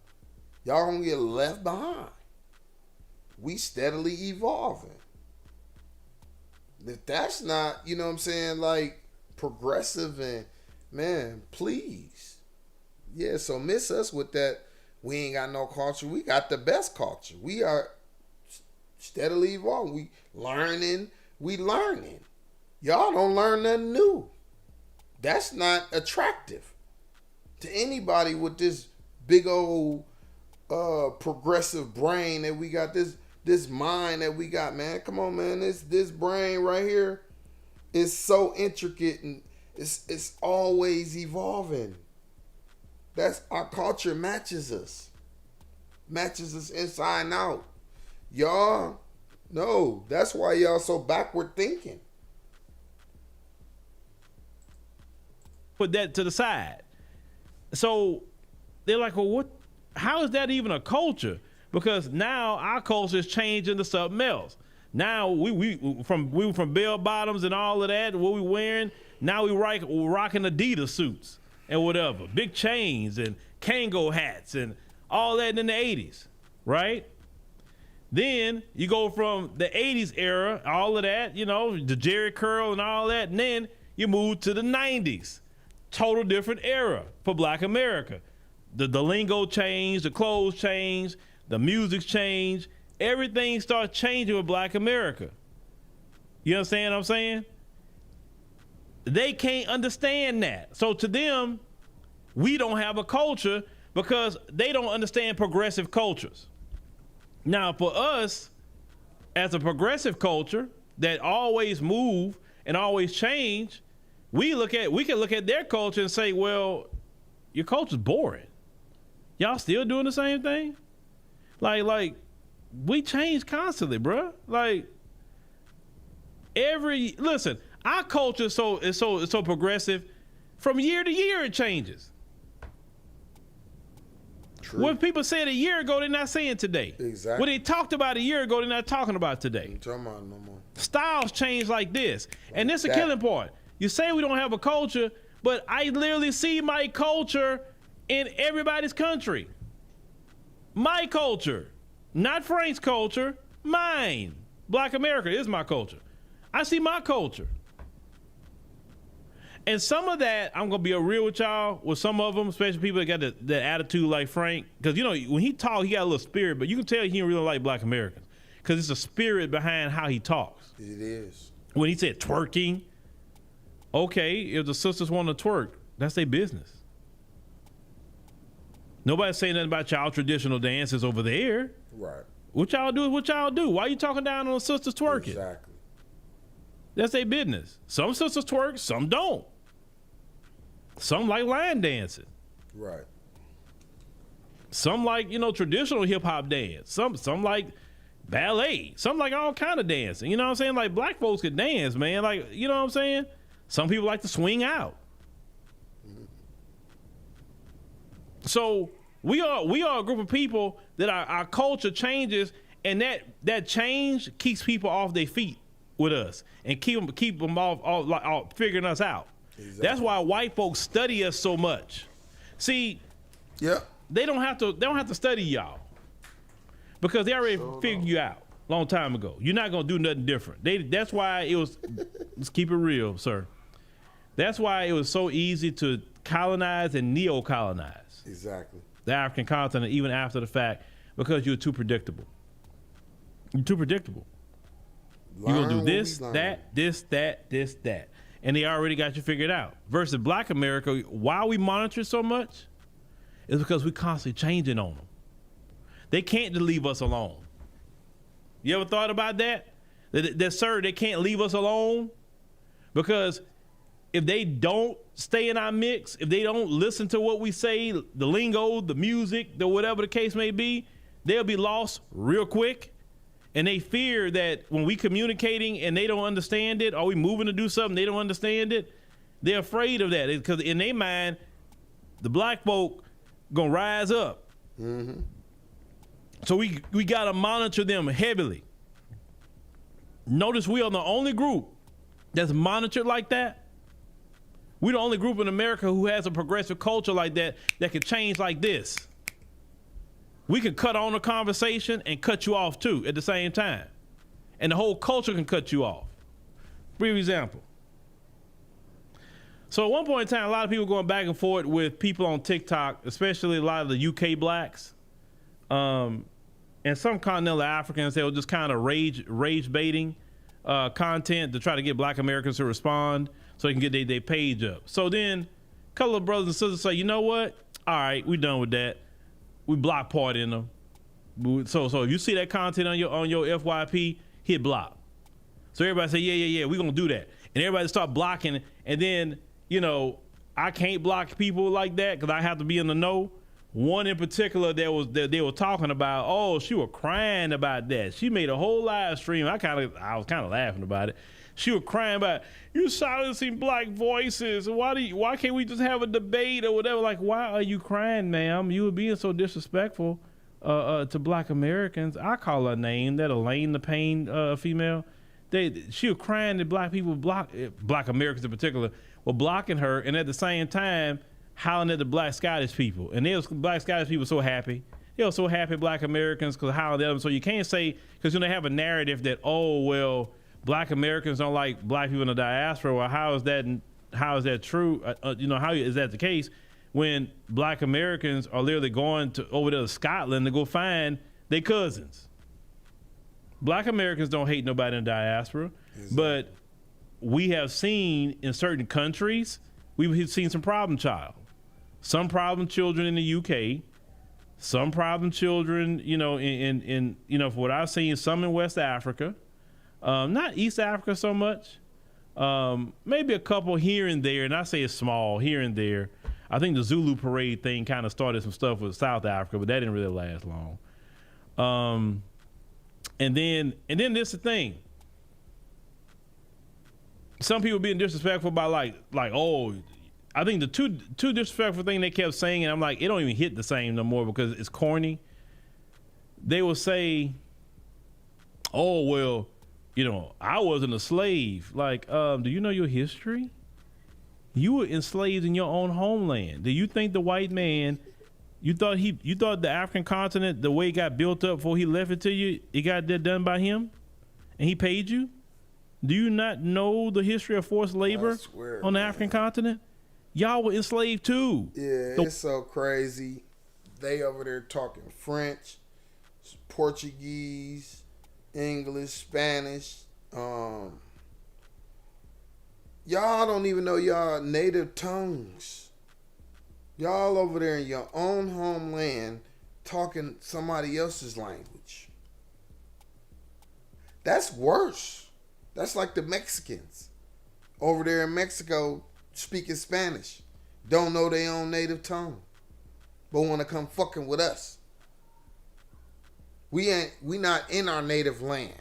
Y'all gonna get left behind. We steadily evolving. If that's not, you know what I'm saying, like progressive and Man, please. Yeah, so miss us with that. We ain't got no culture. We got the best culture. We are steadily evolving. We learning. Y'all don't learn nothing new. That's not attractive to anybody with this big old progressive brain that we got, this mind that we got, man. Come on, man. This brain right here is so intricate and it's always evolving. That's our culture matches us inside and out. Y'all, no, that's why y'all so backward thinking. Put that to the side. So they're like, well, what? How is that even a culture? Because now our culture is changing to something else. Now we were from bell bottoms and all of that, what we wearing. Now we're rocking Adidas suits and whatever, big chains and Kango hats and all that in the 80s, right? Then you go from the 80s era, all of that, you know, the Jerry curl and all that, and then you move to the 90s. Total different era for Black America. The lingo changed, the clothes changed, the music changed. Everything starts changing with Black America. You understand what I'm saying? They can't understand that. So to them, we don't have a culture because they don't understand progressive cultures. Now, for us, as a progressive culture that always move and always change, we can look at their culture and say, well, your culture's boring. Y'all still doing the same thing? Like we change constantly, bruh. Like listen, our culture is so progressive. From year to year, it changes. True. What people said a year ago, they're not saying today. Exactly. What they talked about a year ago, they're not talking about today. Ain't talking about no more. Styles change like this. And this is the killing part. You say we don't have a culture, but I literally see my culture in everybody's country. My culture. Not Frank's culture. Mine. Black America is my culture. I see my culture. And some of that, I'm going to be real with y'all, with some of them, especially people that got that attitude like Frank. Because, you know, when he talks, he got a little spirit, but you can tell he don't really like Black Americans. Because it's a spirit behind how he talks. It is. When he said twerking, okay, if the sisters want to twerk, that's their business. Nobody's saying nothing about y'all traditional dances over there. Right. What y'all do is what y'all do. Why you talking down on the sisters twerking? Exactly. That's their business. Some sisters twerk, some don't. Some like line dancing. Right. Some like, you know, traditional hip hop dance. Some like ballet. Some like all kind of dancing. You know what I'm saying? Like black folks could dance, man. Like, you know what I'm saying? Some people like to swing out. So we are a group of people that our culture changes, and that change keeps people off their feet with us and keep them off figuring us out. Exactly. That's why white folks study us so much. See, yeah, they don't have to study y'all because they already figured you out a long time ago. You're not gonna do nothing different. That's why it was. Let's keep it real, sir. That's why it was so easy to colonize and neo-colonize. Exactly. The African continent, even after the fact, because you're too predictable. You're too predictable. You're gonna do this, that. And they already got you figured out. Versus Black America, why we monitor so much is because we constantly changing on them. They can't just leave us alone. You ever thought about that? That sir, they can't leave us alone because if they don't stay in our mix, if they don't listen to what we say, the lingo, the music, the whatever the case may be, they'll be lost real quick. And they fear that when we communicating and they don't understand it, or we moving to do something, they don't understand it, they're afraid of that. Because in their mind, the black folk gonna rise up. Mm-hmm. So we gotta monitor them heavily. Notice we are the only group that's monitored like that. We're the only group in America who has a progressive culture like that can change like this. We can cut on a conversation and cut you off too at the same time. And the whole culture can cut you off. Brief example. So at one point in time, a lot of people going back and forth with people on TikTok, especially a lot of the UK blacks, and some continental Africans. They were just kind of rage baiting content to try to get Black Americans to respond so they can get their page up. So then a couple of brothers and sisters say, you know what? All right, we done with that. We block partying them. So if you see that content on your FYP, hit block. So everybody say, yeah, we're gonna do that. And everybody start blocking, and then, you know, I can't block people like that because I have to be in the know. One in particular that they were talking about, oh, she was crying about that. She made a whole live stream. I was kind of laughing about it. She was crying about, you silencing Black voices. Why can't we just have a debate or whatever? Like, why are you crying, ma'am? You were being so disrespectful to Black Americans. I call her name, that Elaine the Pain female. She was crying that Black people, Black Americans in particular, were blocking her, and at the same time howling at the Black Scottish people. And Black Scottish people so happy. They were so happy, Black Americans, because howling at them. So you can't say, because they have a narrative that, oh, well, Black Americans don't like Black people in the diaspora. Well, how is that true? How is that the case when Black Americans are literally going over there to Scotland to go find their cousins? Black Americans don't hate nobody in the diaspora, but we have seen in certain countries, we've seen some problem some problem children in the UK, some problem children, in for what I've seen, some in West Africa, not East Africa so much, maybe a couple here and there, and I say it's small here and there. I think the Zulu parade thing kind of started some stuff with South Africa, but that didn't really last long. And then this is the thing. Some people being disrespectful by like, oh, I think the two disrespectful thing they kept saying, and I'm like, it don't even hit the same no more because it's corny. They will say, oh, well, I wasn't a slave. Like, do you know your history? You were enslaved in your own homeland. Do you think the white man, you thought the African continent, the way it got built up before he left it to you, it got that done by him, and he paid you? Do you not know the history of forced labor on the African continent? Y'all were enslaved too. Yeah, it's so crazy. They over there talking French, Portuguese, English, Spanish. Y'all don't even know y'all native tongues. Y'all over there in your own homeland talking somebody else's language. That's worse. That's like the Mexicans over there in Mexico speaking Spanish. Don't know their own native tongue, but want to come fucking with us. We not in our native land.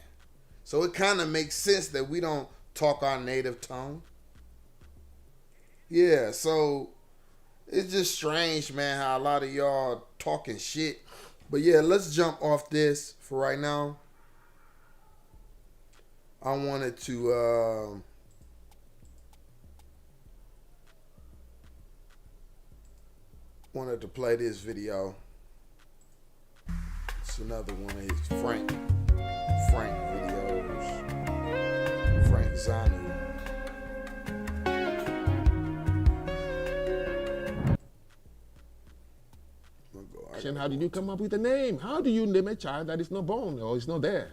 So it kind of makes sense that we don't talk our native tongue. Yeah, so it's just strange, man, how a lot of y'all talking shit. But yeah, let's jump off this for right now. I wanted to play this video. It's another one of his Frank videos. Frank Zanu. How did you come up with a name? How do you name a child that is not born or is not there?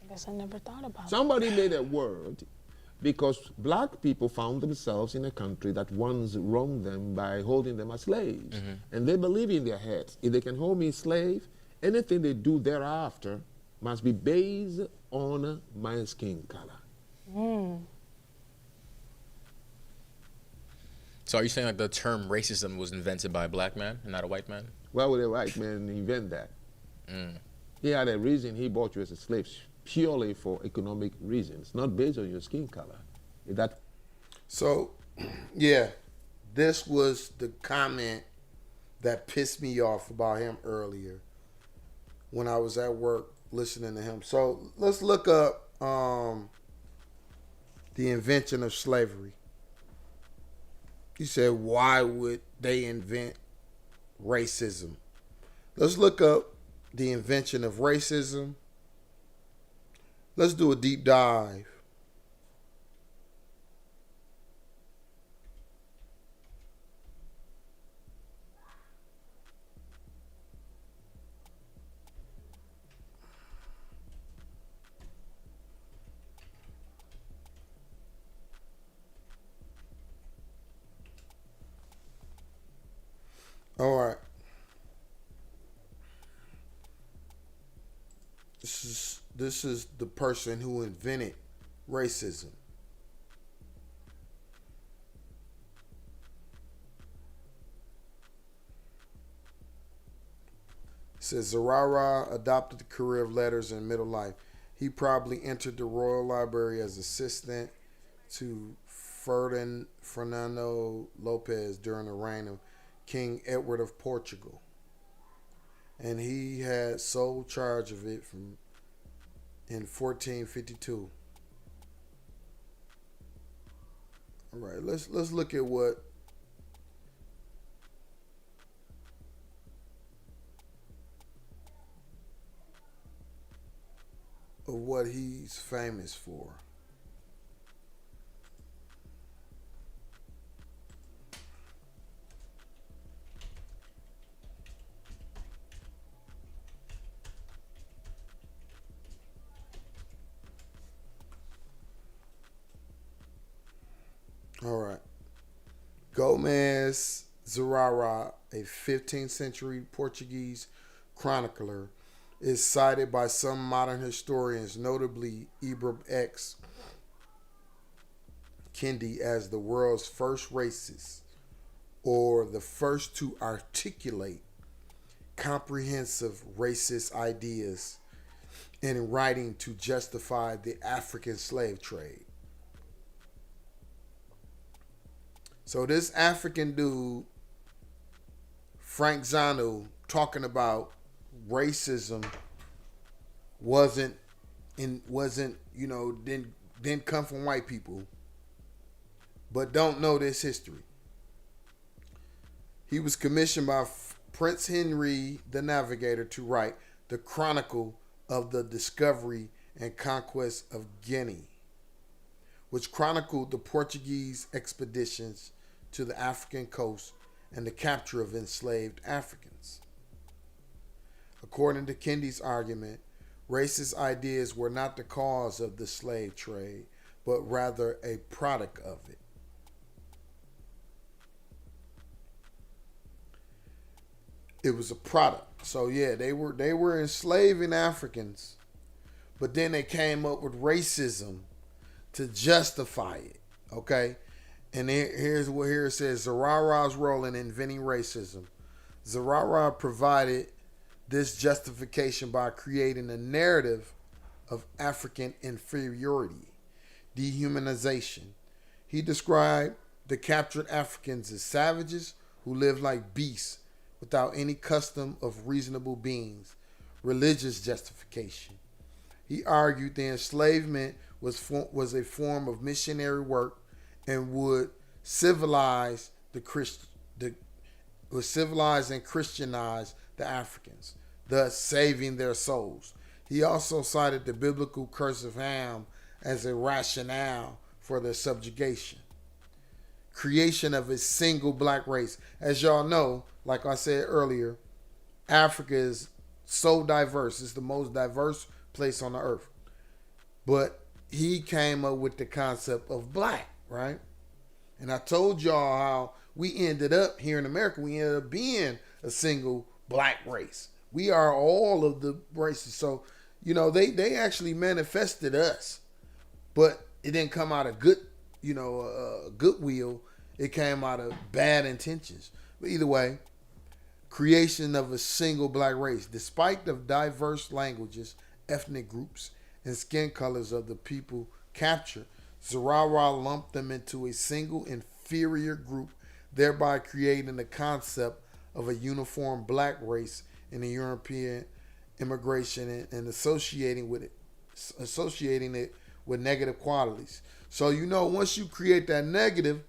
I guess I never thought about it. Somebody made a word because Black people found themselves in a country that once wronged them by holding them as slaves. Mm-hmm. And they believe in their heads, if they can hold me a slave, anything they do thereafter must be based on my skin color. Mm. So are you saying like the term racism was invented by a Black man and not a white man? Why would a white man invent that? Mm. He had a reason he bought you as a slave purely for economic reasons, not based on your skin color. So, yeah, this was the comment that pissed me off about him earlier when I was at work listening to him. So let's look up the invention of slavery. He said, why would they invent racism? Let's look up the invention of racism. Let's do a deep dive. this is the person who invented racism. It says Zarara adopted the career of letters in middle life. He probably entered the Royal Library as assistant to Fernando Lopez during the reign of King Edward of Portugal. And he had sole charge of it in 1452. All right, let's look at what he's famous for. All right. Gomes Zurara, a 15th century Portuguese chronicler, is cited by some modern historians, notably Ibram X. Kendi, as the world's first racist, or the first to articulate comprehensive racist ideas in writing to justify the African slave trade. So this African dude, Frank Zanu, talking about racism didn't come from white people, but don't know this history. He was commissioned by Prince Henry the Navigator to write the Chronicle of the Discovery and Conquest of Guinea, which chronicled the Portuguese expeditions to the African coast and the capture of enslaved Africans. According to Kendi's argument, racist ideas were not the cause of the slave trade, but rather a product of it. It was a product. So yeah, they were enslaving Africans, but then they came up with racism to justify it. Okay? And here's what it says: Zarara's role in inventing racism. Zarara provided this justification by creating a narrative of African inferiority, dehumanization. He described the captured Africans as savages who lived like beasts without any custom of reasonable beings, religious justification. He argued the enslavement was a form of missionary work and would civilize and Christianize the Africans, thus saving their souls. He also cited the biblical curse of Ham as a rationale for their subjugation. Creation of a single black race. As y'all know, like I said earlier, Africa is so diverse. It's the most diverse place on the earth. But he came up with the concept of black, right? And I told y'all how we ended up here in America. We ended up being a single black race. We are all of the races. So, they actually manifested us, but it didn't come out of goodwill. It came out of bad intentions. But either way, creation of a single black race. Despite the diverse languages, ethnic groups, and skin colors of the people captured, Zarara lumped them into a single inferior group, thereby creating the concept of a uniform black race in the European immigration and associating it with negative qualities. So once you create that negative,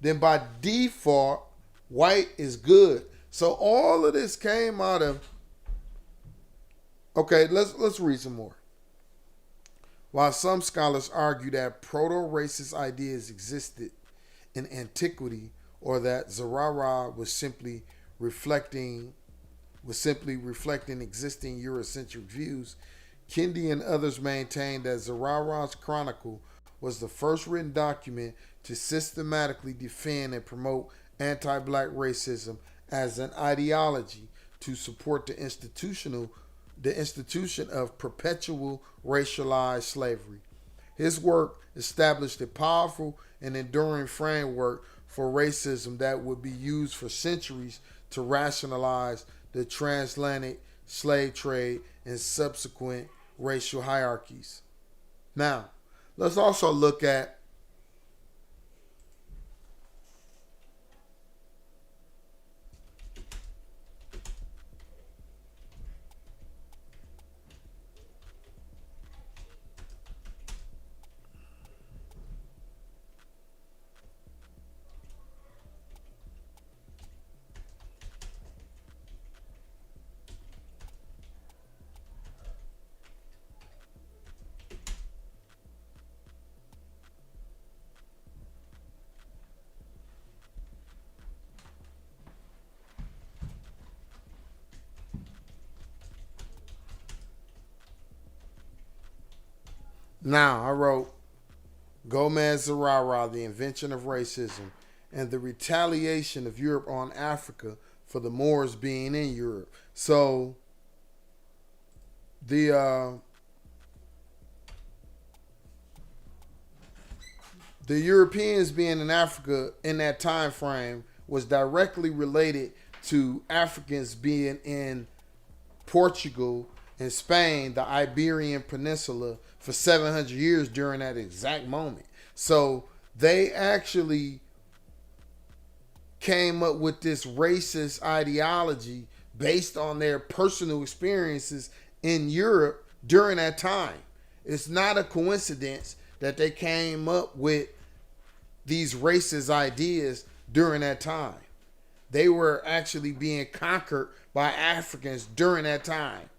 then by default, white is good. So all of this came out of. Okay, let's read some more. While some scholars argue that proto-racist ideas existed in antiquity, or that Zarara was simply reflecting existing Eurocentric views, Kendi and others maintain that Zarara's chronicle was the first written document to systematically defend and promote anti-black racism as an ideology to support the institutional the institution of perpetual racialized slavery. His work established a powerful and enduring framework for racism that would be used for centuries to rationalize the transatlantic slave trade and subsequent racial hierarchies. Now, let's also look at Now, I wrote Gomez Zurara, The Invention of Racism and the Retaliation of Europe on Africa for the Moors being in Europe. So, the Europeans being in Africa in that time frame was directly related to Africans being in Portugal and Spain, the Iberian Peninsula, for 700 years during that exact moment. So they actually came up with this racist ideology based on their personal experiences in Europe during that time. It's not a coincidence that they came up with these racist ideas during that time. They were actually being conquered by Africans during that time.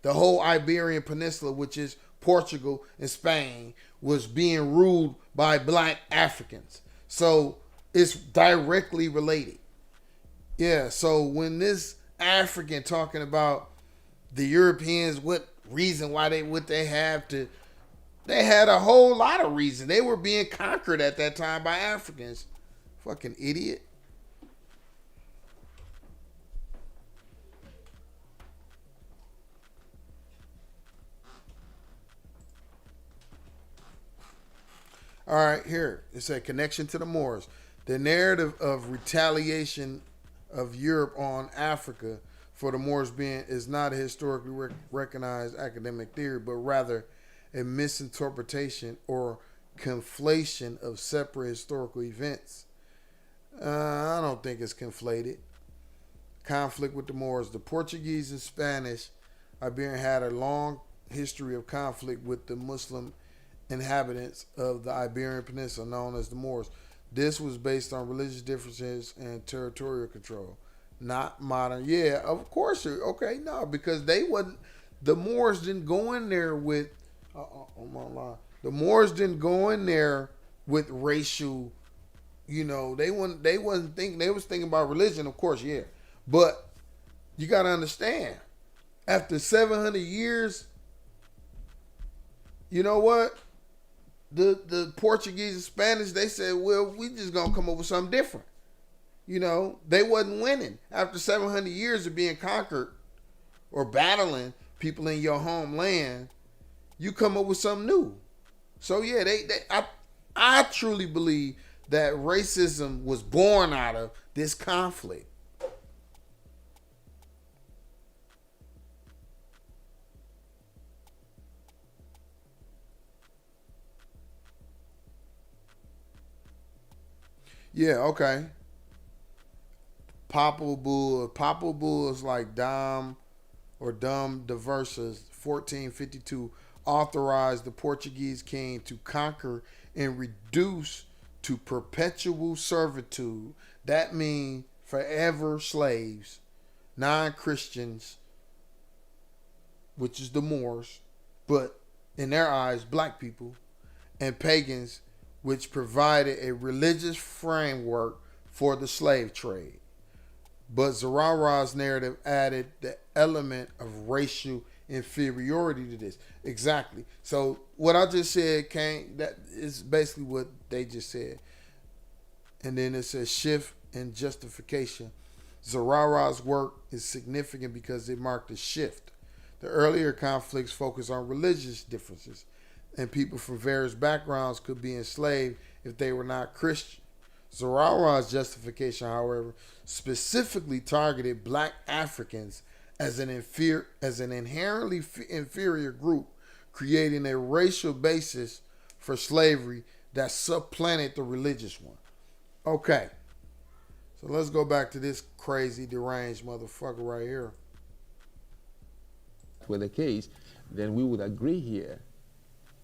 The whole Iberian Peninsula, which is Portugal and Spain, was being ruled by black Africans. So it's directly related. Yeah, so when this African talking about the Europeans, what reason why they have to, they had a whole lot of reason. They were being conquered at that time by Africans. Fucking idiot. All right, here it said connection to the Moors. The narrative of retaliation of Europe on Africa for the Moors being is not a historically recognized academic theory, but rather a misinterpretation or conflation of separate historical events. I don't think it's conflated. Conflict with the Moors. The Portuguese and Spanish Iberian had a long history of conflict with the Muslim inhabitants of the Iberian Peninsula known as the Moors. This was based on religious differences and territorial control, not modern. Yeah, of course. Okay, no, because they wasn't. The Moors didn't go in there with. The Moors didn't go in there with racial. You know, they wasn't thinking. They was thinking about religion, of course. Yeah, but you got to understand. After 700 years, you know what? The Portuguese and Spanish, they said, well, we just gonna come up with something different. You know, they wasn't winning. After 700 years of being conquered or battling people in your homeland, you come up with something new. So yeah, I truly believe that racism was born out of this conflict. Yeah, okay. Papal Bull is like Dom Diversas 1452 authorized the Portuguese king to conquer and reduce to perpetual servitude. That means forever slaves, non-Christians, which is the Moors, but in their eyes, black people, and pagans, which provided a religious framework for the slave trade. But Zurara's narrative added the element of racial inferiority to this. Exactly. So what I just said that is basically what they just said. And then it says shift and justification. Zurara's work is significant because it marked a shift. The earlier conflicts focused on religious differences, and people from various backgrounds could be enslaved if they were not Christian. Zarawa's justification, however, specifically targeted black Africans as an inherently inferior group, creating a racial basis for slavery that supplanted the religious one. Okay, so let's go back to this crazy, deranged motherfucker right here. Were the case, then we would agree here,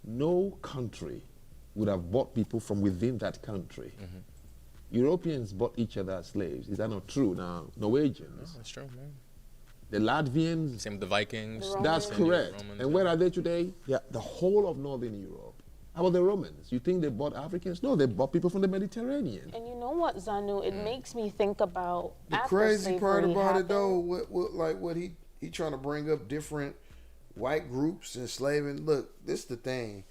no country would have bought people from within that country. Mm-hmm. Europeans bought each other as slaves. Is that not true? Now, Norwegians. No, that's true, man. The Latvians. Same with the Vikings. That's correct. Romans, and where are they today? Yeah, the whole of Northern Europe. How about the Romans? You think they bought Africans? No, they bought people from the Mediterranean. And you know what, Zanu? It makes me think about the crazy part about it, though. What he trying to bring up different white groups enslaving. Look, this is the thing.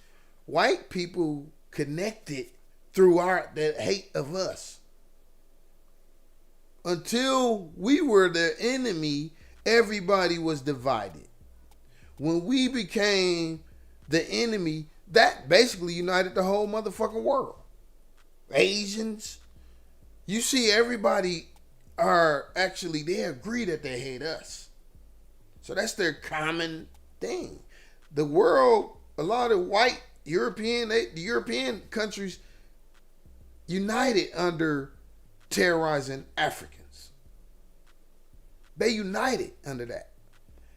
White people connected through the hate of us. Until we were their enemy, everybody was divided. When we became the enemy, that basically united the whole motherfucking world. Asians, you see, everybody they agree that they hate us. So that's their common thing. The world, a lot of white the European countries united under terrorizing Africans. They united under that.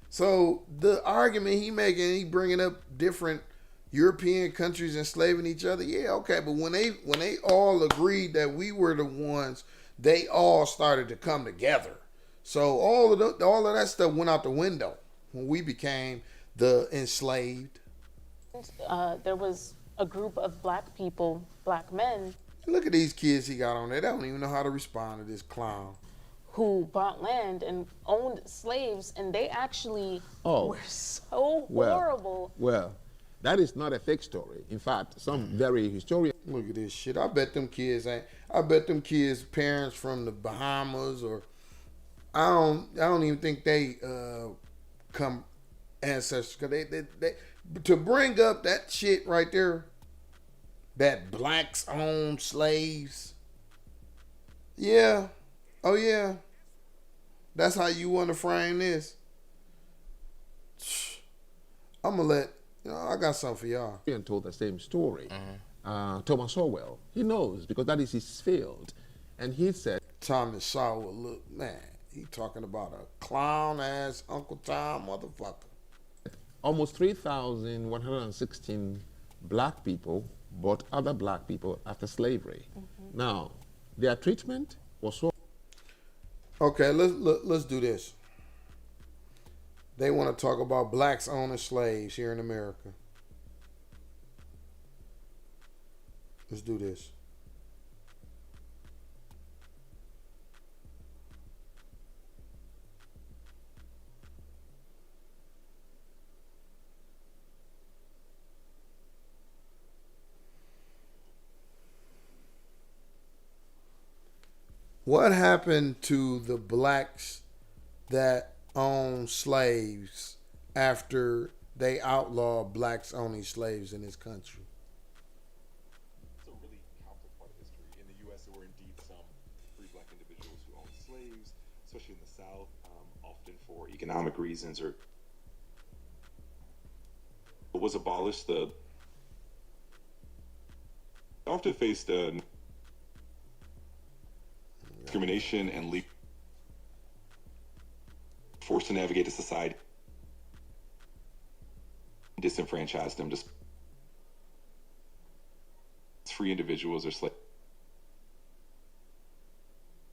So the argument he bringing up different European countries enslaving each other. Yeah, okay, but when they all agreed that we were the ones, they all started to come together. So all of that stuff went out the window when we became the enslaved. There was a group of black people, black men. Look at these kids he got on there. They don't even know how to respond to this clown. Who bought land and owned slaves, and they actually were so horrible. Well, that is not a fake story. In fact, some very historians. Look at this shit. I bet them kids parents from the Bahamas, or I don't even think they come ancestors, because they to bring up that shit right there, that blacks own slaves. Yeah. Oh yeah. That's how you want to frame this. I'm gonna I got something for y'all. And told the same story. Thomas Sowell, he knows, because that is his field, and he said, Thomas Sowell, look, man, he talking about a clown ass Uncle Tom motherfucker. Almost 3,116 black people bought other black people after slavery. Mm-hmm. Now, their treatment was so. Okay, let's do this. They want to talk about blacks owning slaves here in America. Let's do this. What happened to the blacks that own slaves after they outlawed blacks owning slaves in this country? It's a really complex part of history. In the U.S., there were indeed some free black individuals who owned slaves, especially in the South, often for economic reasons, or was abolished. The often faced discrimination and forced to navigate a society, disenfranchised them. Just free individuals or slaves.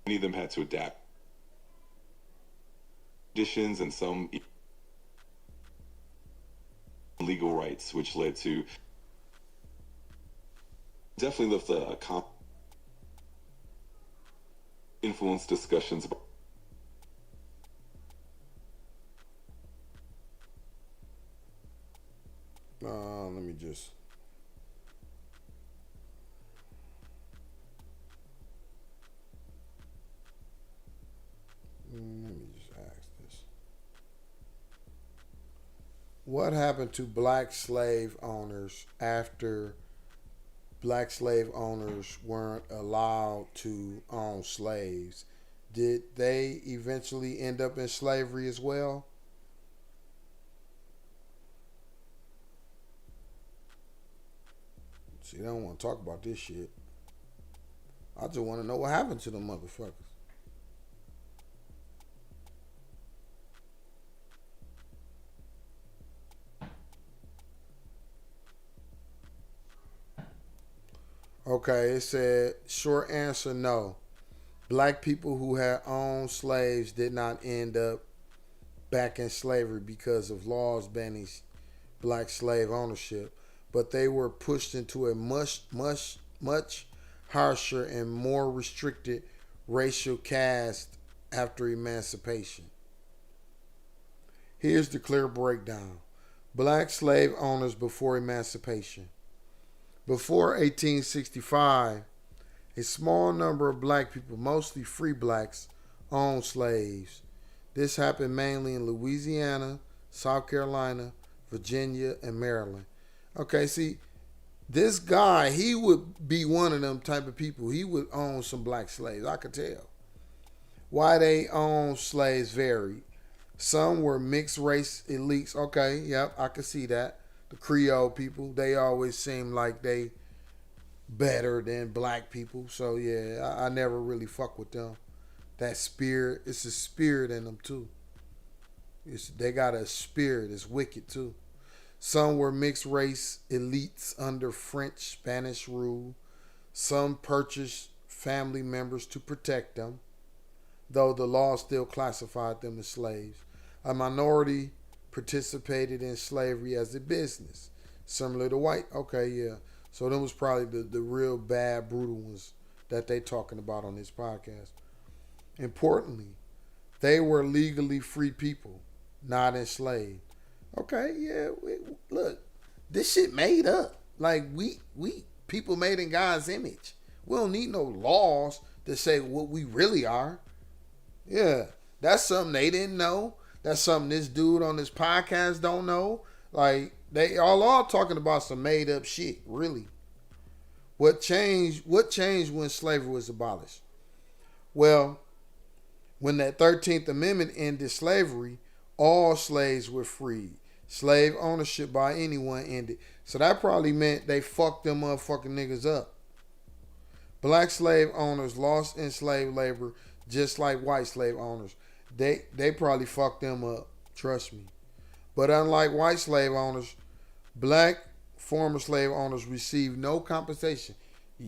Many of them had to adapt conditions and some legal rights, which led to definitely left a influence discussions about let me just ask this. What happened to black slave owners after black slave owners weren't allowed to own slaves? Did they eventually end up in slavery as well? See, they don't want to talk about this shit. I just want to know what happened to them motherfuckers. Okay, it said, short answer, no. Black people who had owned slaves did not end up back in slavery because of laws banning black slave ownership, but they were pushed into a much harsher and more restricted racial caste after emancipation. Here's the clear breakdown. Black slave owners before emancipation. Before 1865, a small number of black people, mostly free blacks, owned slaves. This happened mainly in Louisiana, South Carolina, Virginia, and Maryland. Okay, see, this guy, he would be one of them type of people. He would own some black slaves. I could tell. Why they owned slaves varied. Some were mixed race elites. Okay, yep, I could see that. The Creole people, they always seem like they better than black people. So yeah, I never really fuck with them. That spirit, it's a spirit in them too. They got a spirit, it's wicked too. Some were mixed race elites under French, Spanish rule. Some purchased family members to protect them, though the law still classified them as slaves. A minority participated in slavery as a business, similar to white. Okay, yeah. So them was probably the real bad, brutal ones that they talking about on this podcast. Importantly, they were legally free people, not enslaved. Okay, yeah. Look, this shit made up. Like we people made in God's image. We don't need no laws to say what we really are. Yeah, that's something they didn't know. That's something this dude on this podcast don't know. Like, they all are talking about some made up shit, really. What changed when slavery was abolished? Well, when that 13th Amendment ended slavery, all slaves were freed. Slave ownership by anyone ended. So that probably meant they fucked them motherfucking niggas up. Black slave owners lost enslaved labor just like white slave owners. They probably fucked them up. Trust me. But unlike white slave owners, black former slave owners received no compensation.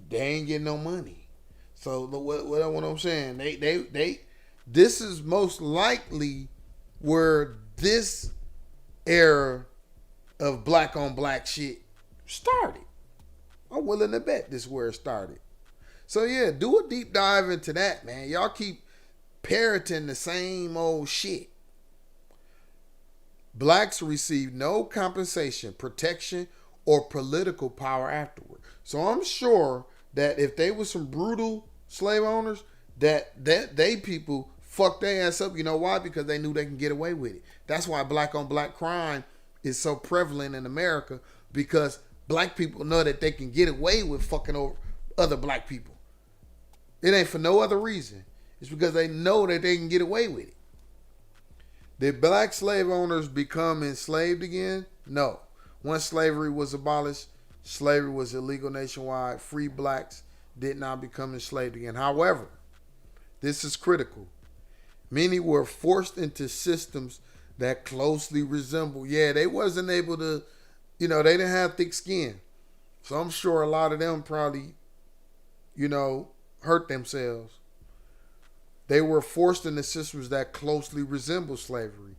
They ain't getting no money. So what I'm saying, this is most likely where this era of black on black shit started. I'm willing to bet this is where it started. So yeah, do a deep dive into that, man. Y'all keep parroting the same old shit. Blacks received no compensation, protection, or political power afterward. So I'm sure that if they were some brutal slave owners, that they people fucked their ass up. You know why? Because they knew they can get away with it. That's why black on black crime is so prevalent in America, because black people know that they can get away with fucking over other black people. It ain't for no other reason. It's because they know that they can get away with it. Did black slave owners become enslaved again? No. Once slavery was abolished, slavery was illegal nationwide. Free blacks did not become enslaved again. However, this is critical. Many were forced into systems that closely resemble. Yeah, they wasn't able to, they didn't have thick skin. So I'm sure a lot of them probably, hurt themselves. They were forced into systems that closely resemble slavery.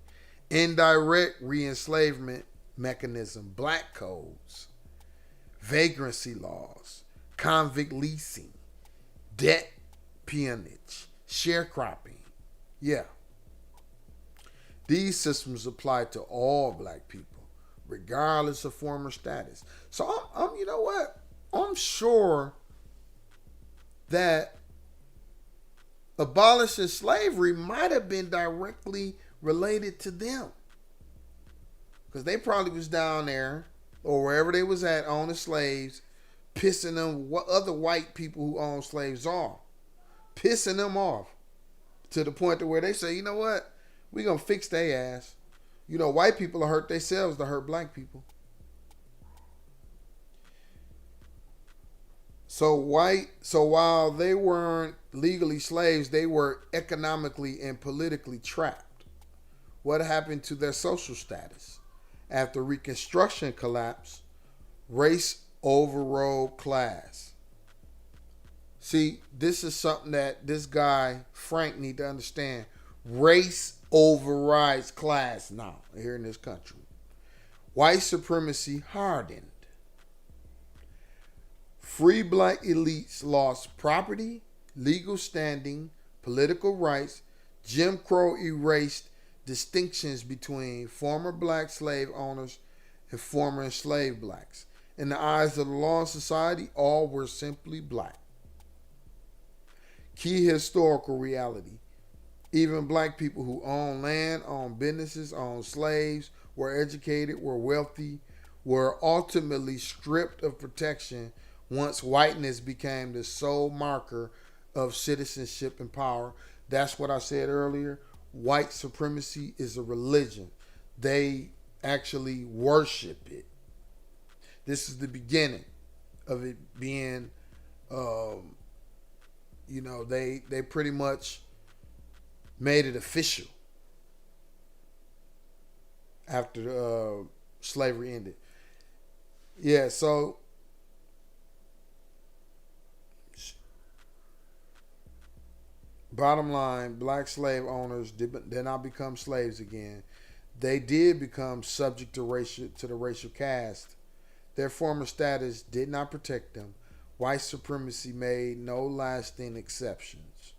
Indirect re-enslavement mechanism, black codes, vagrancy laws, convict leasing, debt peonage, sharecropping. Yeah. These systems apply to all black people, regardless of former status. So I'm you know what? I'm sure that abolishing slavery might have been directly related to them. because they probably was down there or wherever they was at owning slaves, pissing them what other white people who own slaves off, pissing them off to the point to where they say, you know what, we gonna fix their ass. You know, white people will hurt themselves to hurt black people. So while they weren't legally slaves, they were economically and politically trapped. What happened to their social status? After Reconstruction collapsed, race overrode class. See, this is something that this guy, Frank, need to understand. Race overrides class now here in this country. White supremacy hardened. Free black elites lost property, legal standing, political rights. Jim Crow erased distinctions between former black slave owners and former enslaved blacks. In the eyes of the law and society, all were simply black. Key historical reality. Even black people who own land, own businesses, own slaves, were educated, were wealthy, were ultimately stripped of protection once whiteness became the sole marker of citizenship and power. That's what I said earlier. White supremacy is a religion. They actually worship it. This is the beginning of it being, they pretty much made it official after slavery ended. Yeah, so bottom line, black slave owners did not become slaves again. They did become subject to the racial caste. Their former status did not protect them. White supremacy made no lasting exceptions.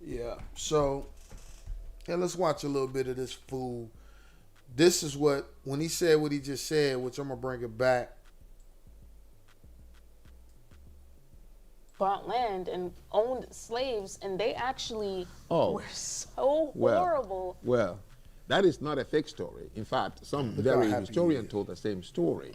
Yeah, so let's watch a little bit of this fool. This is when he said what he just said, which I'm going to bring it back. Bought land and owned slaves, and they actually were so horrible. Well, that is not a fake story. In fact, some very historian told the same story.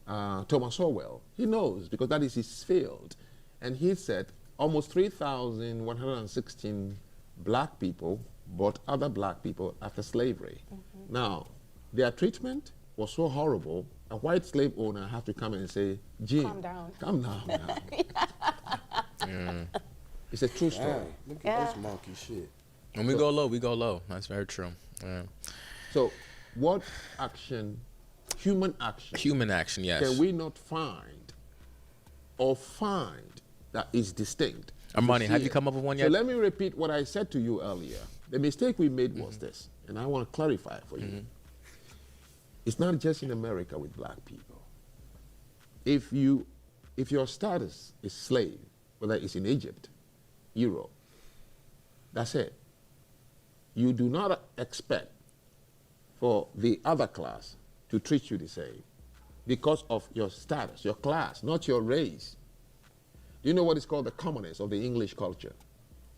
Thomas Orwell, he knows because that is his field. And he said almost 3,116 black people bought other black people after slavery. Now, their treatment was so horrible, a white slave owner had to come in and say, Jim, calm down now. It's a true story. Look at this monkey shit. When we go low, we go low. That's very true. Yeah. So, what action, human action, yes, can we not find that is distinct? Armani, have you come up with one yet? So let me repeat what I said to you earlier. The mistake we made was this, and I want to clarify for you. It's not just in America with black people. If your status is slave, whether it's in Egypt, Europe, that's it. You do not expect for the other class to treat you the same because of your status, your class, not your race. Do you know what is called the commonness of the English culture?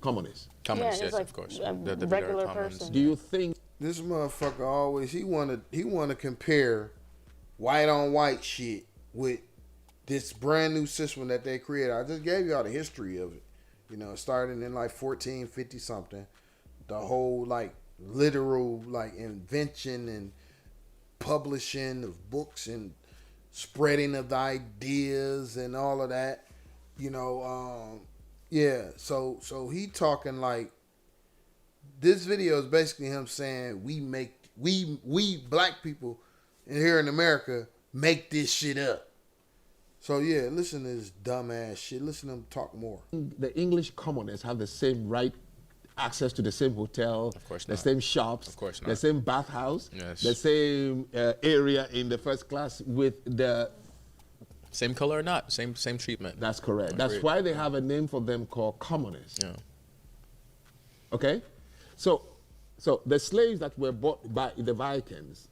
Commonness. Commonness, yes, like of course. the Regular person. Do you think This motherfucker always he wanna compare white on white shit with this brand new system that they created. I just gave y'all the history of it. You know, starting in like 1450 something. The whole like literal like invention and publishing of books and spreading of the ideas and all of that. You know, so he talking like this video is basically him saying we black people here in America make this shit up. So yeah, listen to this dumbass shit. Listen to him talk more. the English commoners have the same right, access to the same hotel, Of course the not. same shops, Of course the not. same bathhouse, Yes. the same area in the first class with the... Same color or not? Same treatment. That's correct. That's Agreed. why they have a name for them called commoners. Yeah. Okay? So the slaves that were bought by the Vikings,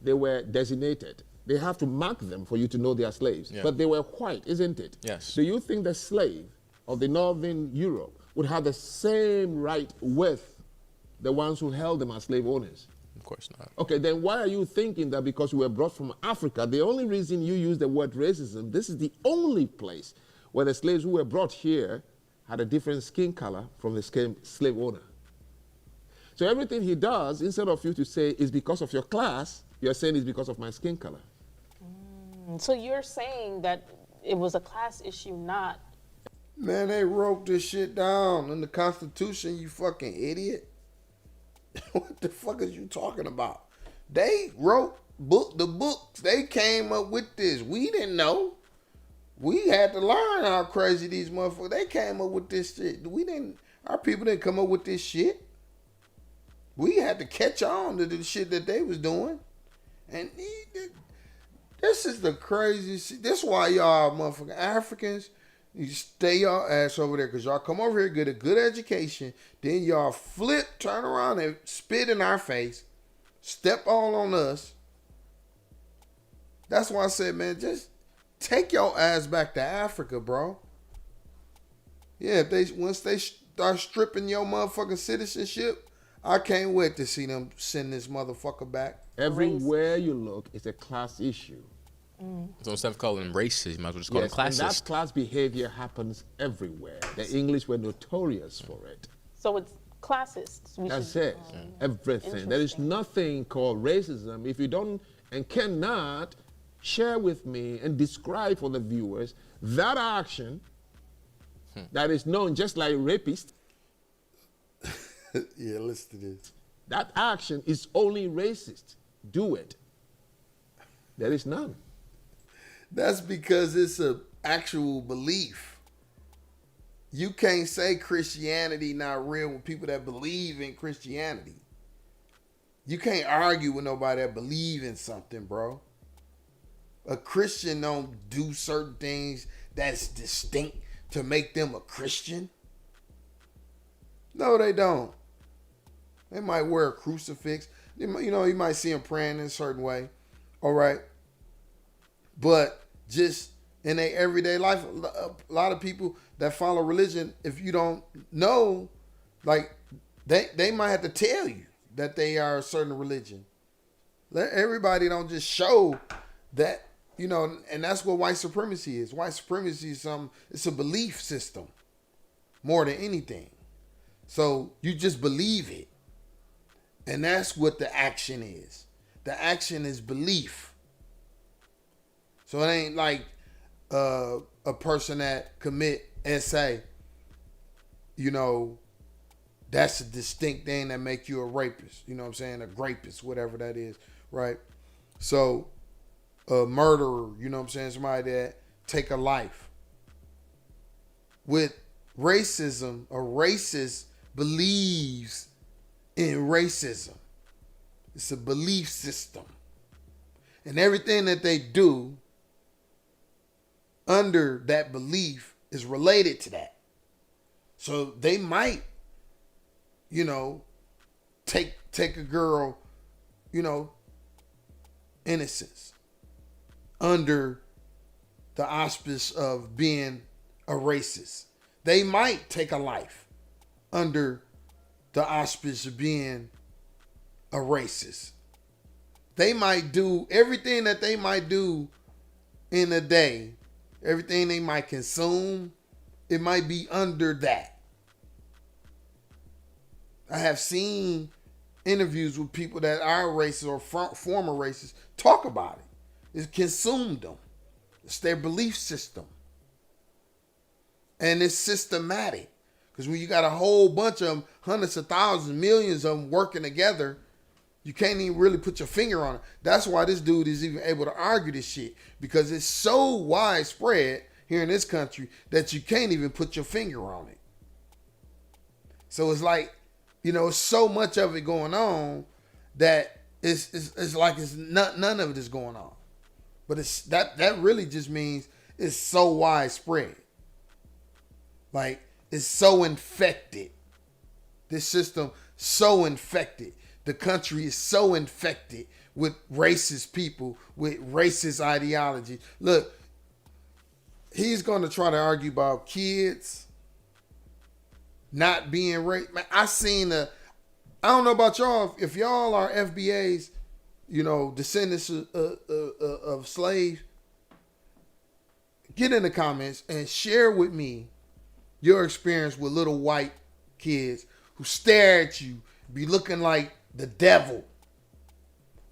they were designated. They have to mark them for you to know they are slaves. Yeah. But they were white, isn't it? Yes. Do you think the slave of the Northern Europe would have the same right with the ones who held them as slave owners? Of course not. Okay, then why are you thinking that because you were brought from Africa, the only reason you use the word racism, this is the only place where the slaves who were brought here had a different skin color from the slave owner. So everything he does, instead of you to say it's because of your class, you're saying it's because of my skin color. So you're saying that it was a class issue, not... Man, they wrote this shit down in the Constitution, you fucking idiot. What the fuck is you talking about? They wrote the books. They came up with this. We didn't know. We had to learn how crazy these motherfuckers. They came up with this shit. Our people didn't come up with this shit. We had to catch on to the shit that they was doing. And this is the craziest shit. This is why y'all motherfucking Africans, you stay y'all ass over there, because y'all come over here, get a good education, then y'all flip, turn around and spit in our face, step all on us. That's why I said, man, just take your ass back to Africa, bro. Yeah, once they start stripping your motherfucking citizenship, I can't wait to see them send this motherfucker back. Everywhere you look, it's a class issue. So instead of calling them racist, you might as well just call them classist. And that class behavior happens everywhere. The English were notorious for it. So it's classist. That's it. Everything. There is nothing called racism if you don't and cannot share with me and describe for the viewers that action that is known just like rapist. Yeah, listen to this. That action is only racist. Do it. There is none. That's because it's an actual belief. You can't say Christianity not real with people that believe in Christianity. You can't argue with nobody that believe in something, bro. A Christian don't do certain things that's distinct to make them a Christian. No, they don't. They might wear a crucifix. You might see them praying in a certain way. All right. But just in their everyday life, a lot of people that follow religion, if you don't know, like, they might have to tell you that they are a certain religion. Everybody don't just show that, and that's what white supremacy is. White supremacy is it's a belief system more than anything. So you just believe it. And that's what the action is. The action is belief. So it ain't like a person that commit SA, that's a distinct thing that make you a rapist. You know what I'm saying? A rapist, whatever that is, right? So a murderer, you know what I'm saying? Somebody that take a life. With racism, a racist believes in racism. It's a belief system. And everything that they do under that belief is related to that. So they might, take a girl, innocence under the auspice of being a racist. They might take a life under the auspice of being a racist. They might do everything that they might do in a day, everything they might consume, it might be under that. I have seen interviews with people that are racist or former racists talk about it. It's consumed them. It's their belief system. And it's systematic. Because when you got a whole bunch of them, hundreds of thousands, millions of them working together, you can't even really put your finger on it. That's why this dude is even able to argue this shit. Because it's so widespread here in this country that you can't even put your finger on it. So it's like, it's so much of it going on that it's like none of it is going on. But it's that really just means it's so widespread. Like, it's so infected. This system so infected. The country is so infected with racist people, with racist ideology. Look, he's going to try to argue about kids not being raped. Man, I seen I don't know about y'all. If y'all are FBAs, you know, descendants of slaves, get in the comments and share with me your experience with little white kids who stare at you, be looking like the devil.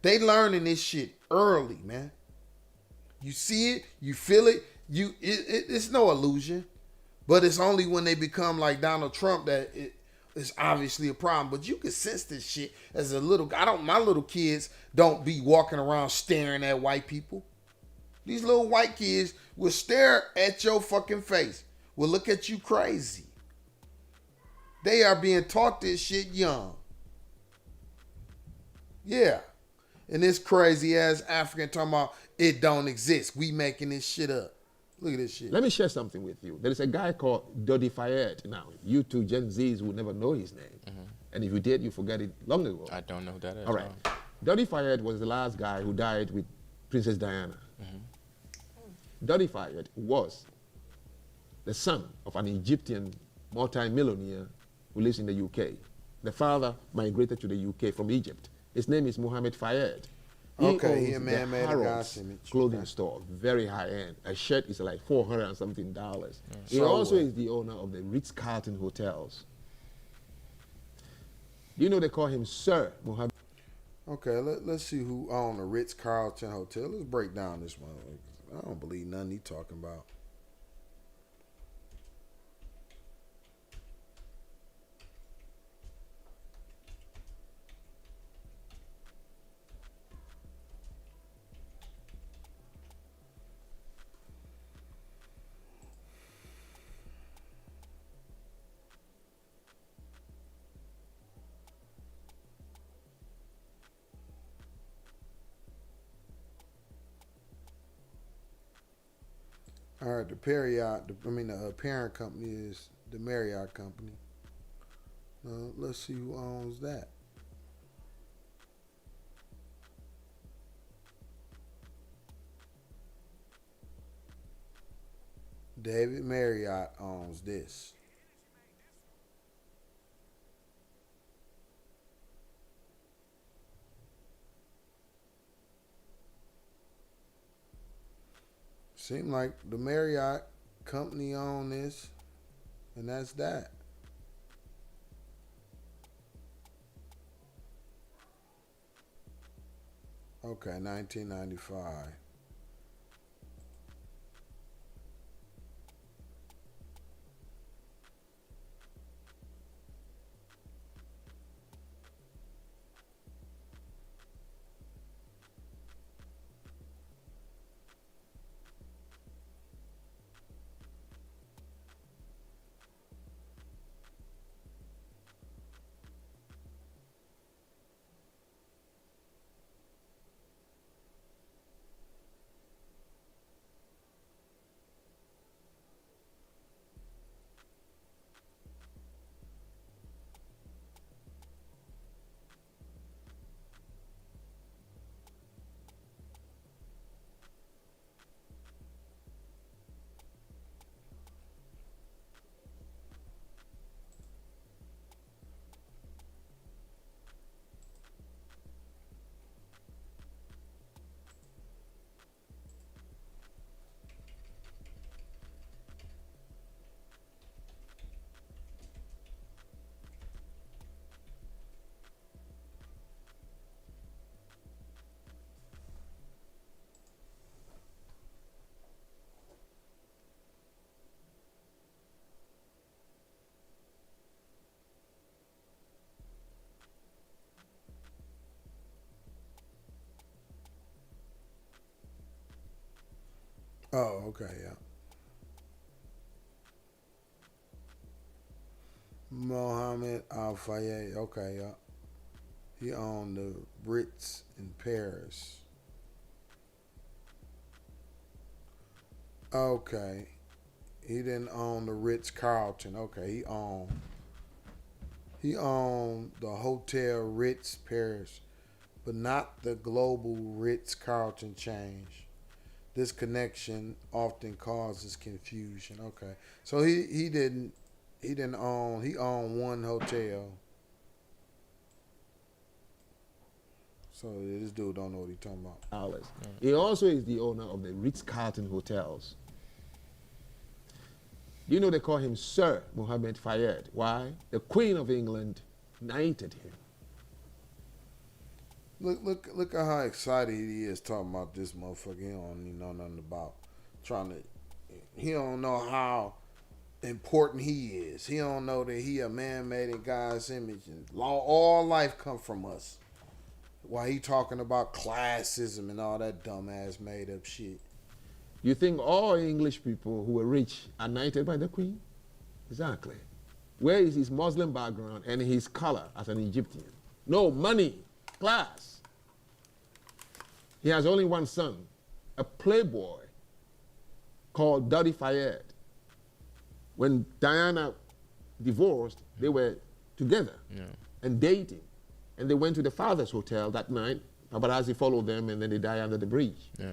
They learning this shit early, man. You see it, you feel it. It's no illusion, but it's only when they become like Donald Trump that it's obviously a problem. But you can sense this shit as a little. My little kids don't be walking around staring at white people. These little white kids will stare at your fucking face. Will look at you crazy. They are being taught this shit young. Yeah. And this crazy ass African talking about it don't exist. We making this shit up. Look at this shit. Let me share something with you. There is a guy called Dodi Fayed. Now, you two Gen Zs will never know his name. Mm-hmm. And if you did, you forget it long ago. I don't know who that is. All right. Dodi Fayed was the last guy who died with Princess Diana. Mm-hmm. Dodi Fayed was the son of an Egyptian multi-millionaire who lives in the UK. The father migrated to the UK from Egypt. His name is Mohammed Fayed. He He a owns man the made a Harrods God's image. clothing store, very high end. A shirt is like $400 and something. He So also what? is the owner of the Ritz-Carlton hotels. Do you know they call him Sir Mohammed? Okay, let's see who owned the Ritz-Carlton Hotel. Let's break down this one. I don't believe nothing he talking about. All right, the parent company is the Marriott company. Let's see who owns that. David Marriott owns this. Seem like the Marriott company own this, and that's that. Okay, 1995. Oh, okay, yeah. Mohammed Al Fayed, okay, yeah. He owned the Ritz in Paris. Okay. He didn't own the Ritz Carlton. Okay, he owned the Hotel Ritz Paris, but not the global Ritz Carlton chain. This connection often causes confusion. Okay, so he owned one hotel. So this dude don't know what he's talking about. Alice. He also is the owner of the Ritz-Carlton hotels. You know they call him Sir Mohammed Fayed. Why? The Queen of England knighted him. Look at how excited he is talking about this motherfucker. He don't know nothing about he don't know how important he is. He don't know that he a man made in God's image and all life come from us. Why he talking about classism and all that dumbass made up shit. You think all English people who are rich are knighted by the Queen? Exactly. Where is his Muslim background and his color as an Egyptian? No, money, class. He has only one son, a playboy called Dodi Fayed. When Diana divorced, they were together and dating. And they went to the father's hotel that night. Paparazzi followed them and then they died under the bridge. Yeah.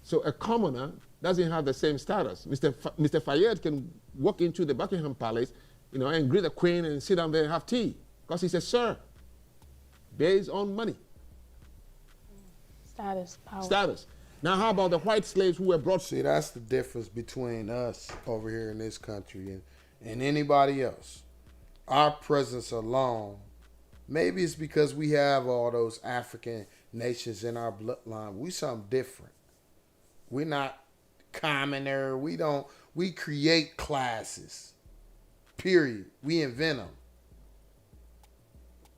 So a commoner doesn't have the same status. Mr. Fayed can walk into the Buckingham Palace, and greet the Queen and sit down there and have tea because he's a sir, based on money. Status, power. Status. Now, how about the white slaves who were brought? See, that's the difference between us over here in this country and anybody else. Our presence alone, maybe it's because we have all those African nations in our bloodline. We something different. We're not commoner. We create classes. Period. We invent them.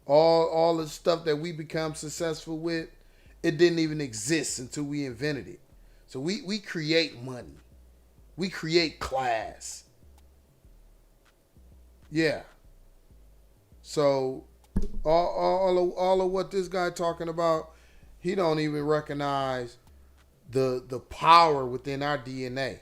All the stuff that we become successful with, it didn't even exist until we invented it. So we create money. We create class. Yeah. So all of what this guy talking about, he don't even recognize the power within our DNA.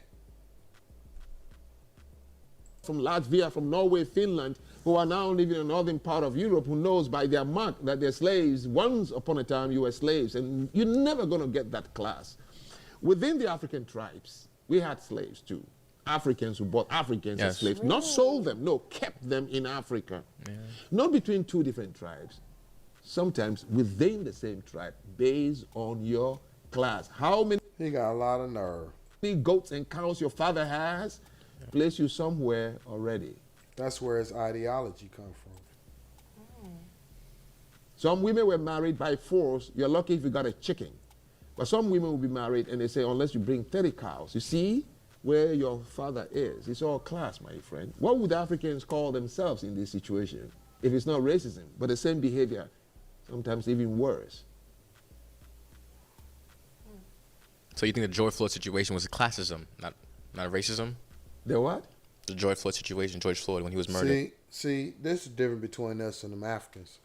From Latvia, from Norway, Finland, who are now living in the northern part of Europe, who knows by their mark that they're slaves. Once upon a time, you were slaves, and you're never going to get that class. Within the African tribes, we had slaves too. Africans who bought Africans as slaves. Really? Not sold them, no, kept them in Africa. Yeah. Not between two different tribes. Sometimes within the same tribe, based on your class. How many... He got a lot of nerve. Goats and cows your father has, place you somewhere already. That's where his ideology comes from. Some women were married by force. You're lucky if you got a chicken. But some women will be married and they say, unless you bring 30 cows. You see where your father is. It's all class, my friend. What would Africans call themselves in this situation if it's not racism, but the same behavior, sometimes even worse? So you think the George Floyd situation was a classism, not racism? The what? The George Floyd situation, George Floyd, when he was murdered. See, this is different between us and them Africans.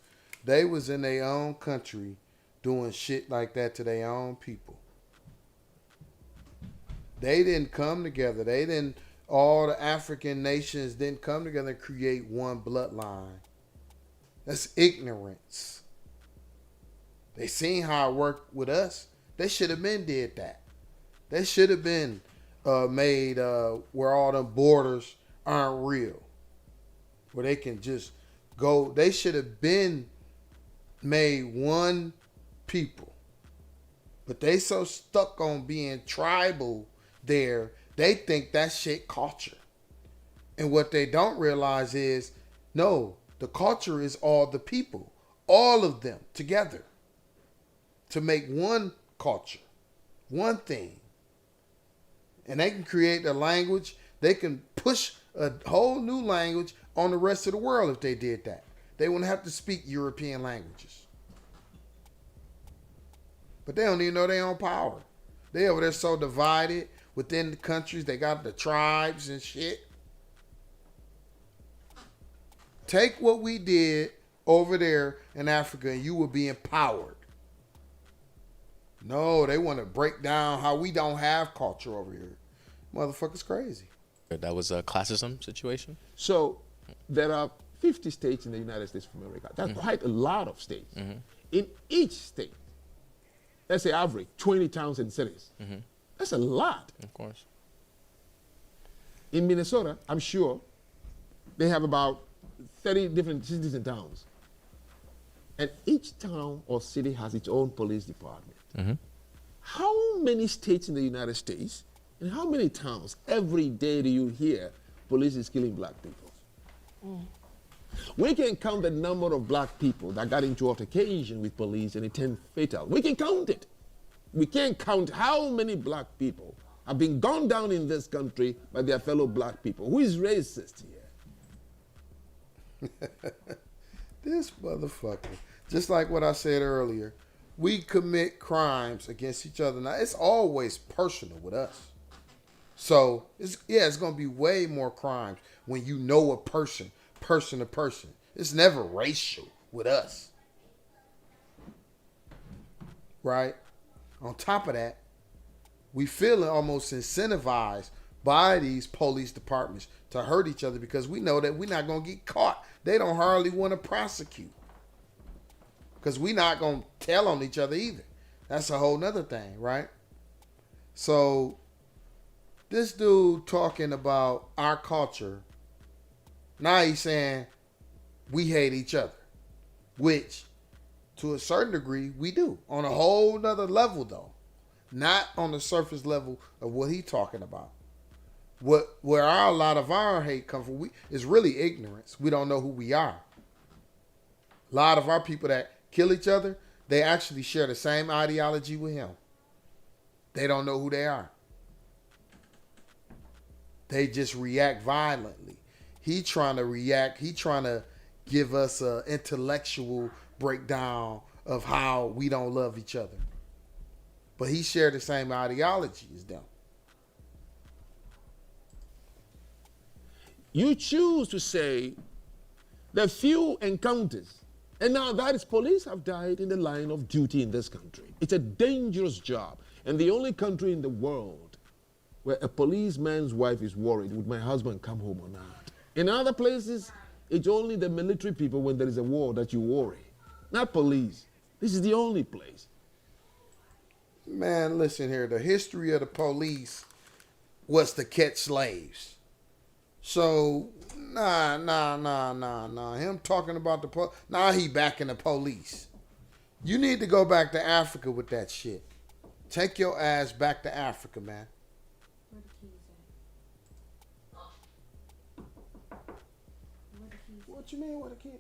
They was in their own country doing shit like that to their own people. They didn't come together. All the African nations didn't come together and create one bloodline. That's ignorance. They seen how it worked with us. They should have been did that. They should have been made where all them borders aren't real. Where they can just go. They should have been made one people. But they so stuck on being tribal there, they think that shit culture. And what they don't realize is, no, the culture is all the people. All of them together. To make one culture. One thing. And they can create a language. They can push a whole new language on the rest of the world if they did that. They wouldn't have to speak European languages. But they don't even know their own power. They over there so divided within the countries. They got the tribes and shit. Take what we did over there in Africa and you will be empowered. No, they want to break down how we don't have culture over here. Motherfuckers crazy. That was a classism situation? So there are 50 states in the United States of America. That's quite a lot of states. In each state, let's say average, 20 towns and cities. That's a lot. Of course. In Minnesota, I'm sure, they have about 30 different cities and towns. and each town or city has its own police department. How many states in the United States and how many towns every day do you hear police is killing black people? We can count the number of black people that got into altercation with police and it turned fatal. We can count it. We can't count how many black people have been gunned down in this country by their fellow black people. Who is racist here? This motherfucker. Just like what I said earlier, we commit crimes against each other. Now, it's always personal with us. So, it's going to be way more crimes when you know a person to person. It's never racial with us. Right? On top of that, we feel almost incentivized by these police departments to hurt each other because we know that we're not going to get caught. They don't hardly want to prosecute because we're not going to tell on each other either. That's a whole nother thing, right? So this dude talking about our culture, now he's saying we hate each other, which to a certain degree we do. On a whole nother level though. Not on the surface level of what he's talking about. Where a lot of our hate comes from is really ignorance. We don't know who we are. A lot of our people that kill each other, they actually share the same ideology with him. They don't know who they are. They just react violently. He trying to react. He trying to give us an intellectual breakdown of how we don't love each other. But he shared the same ideology as them. You choose to say the few encounters, and now that is police have died in the line of duty in this country. It's a dangerous job, and the only country in the world where a policeman's wife is worried, would my husband come home or not? In other places, it's only the military people when there is a war that you worry, not police. This is the only place. Man, listen here. The history of the police was to catch slaves. So, nah. Him talking about the police. Nah, he backing the police. You need to go back to Africa with that shit. Take your ass back to Africa, man. Where the keys at? Where the keys? What you mean, where the key?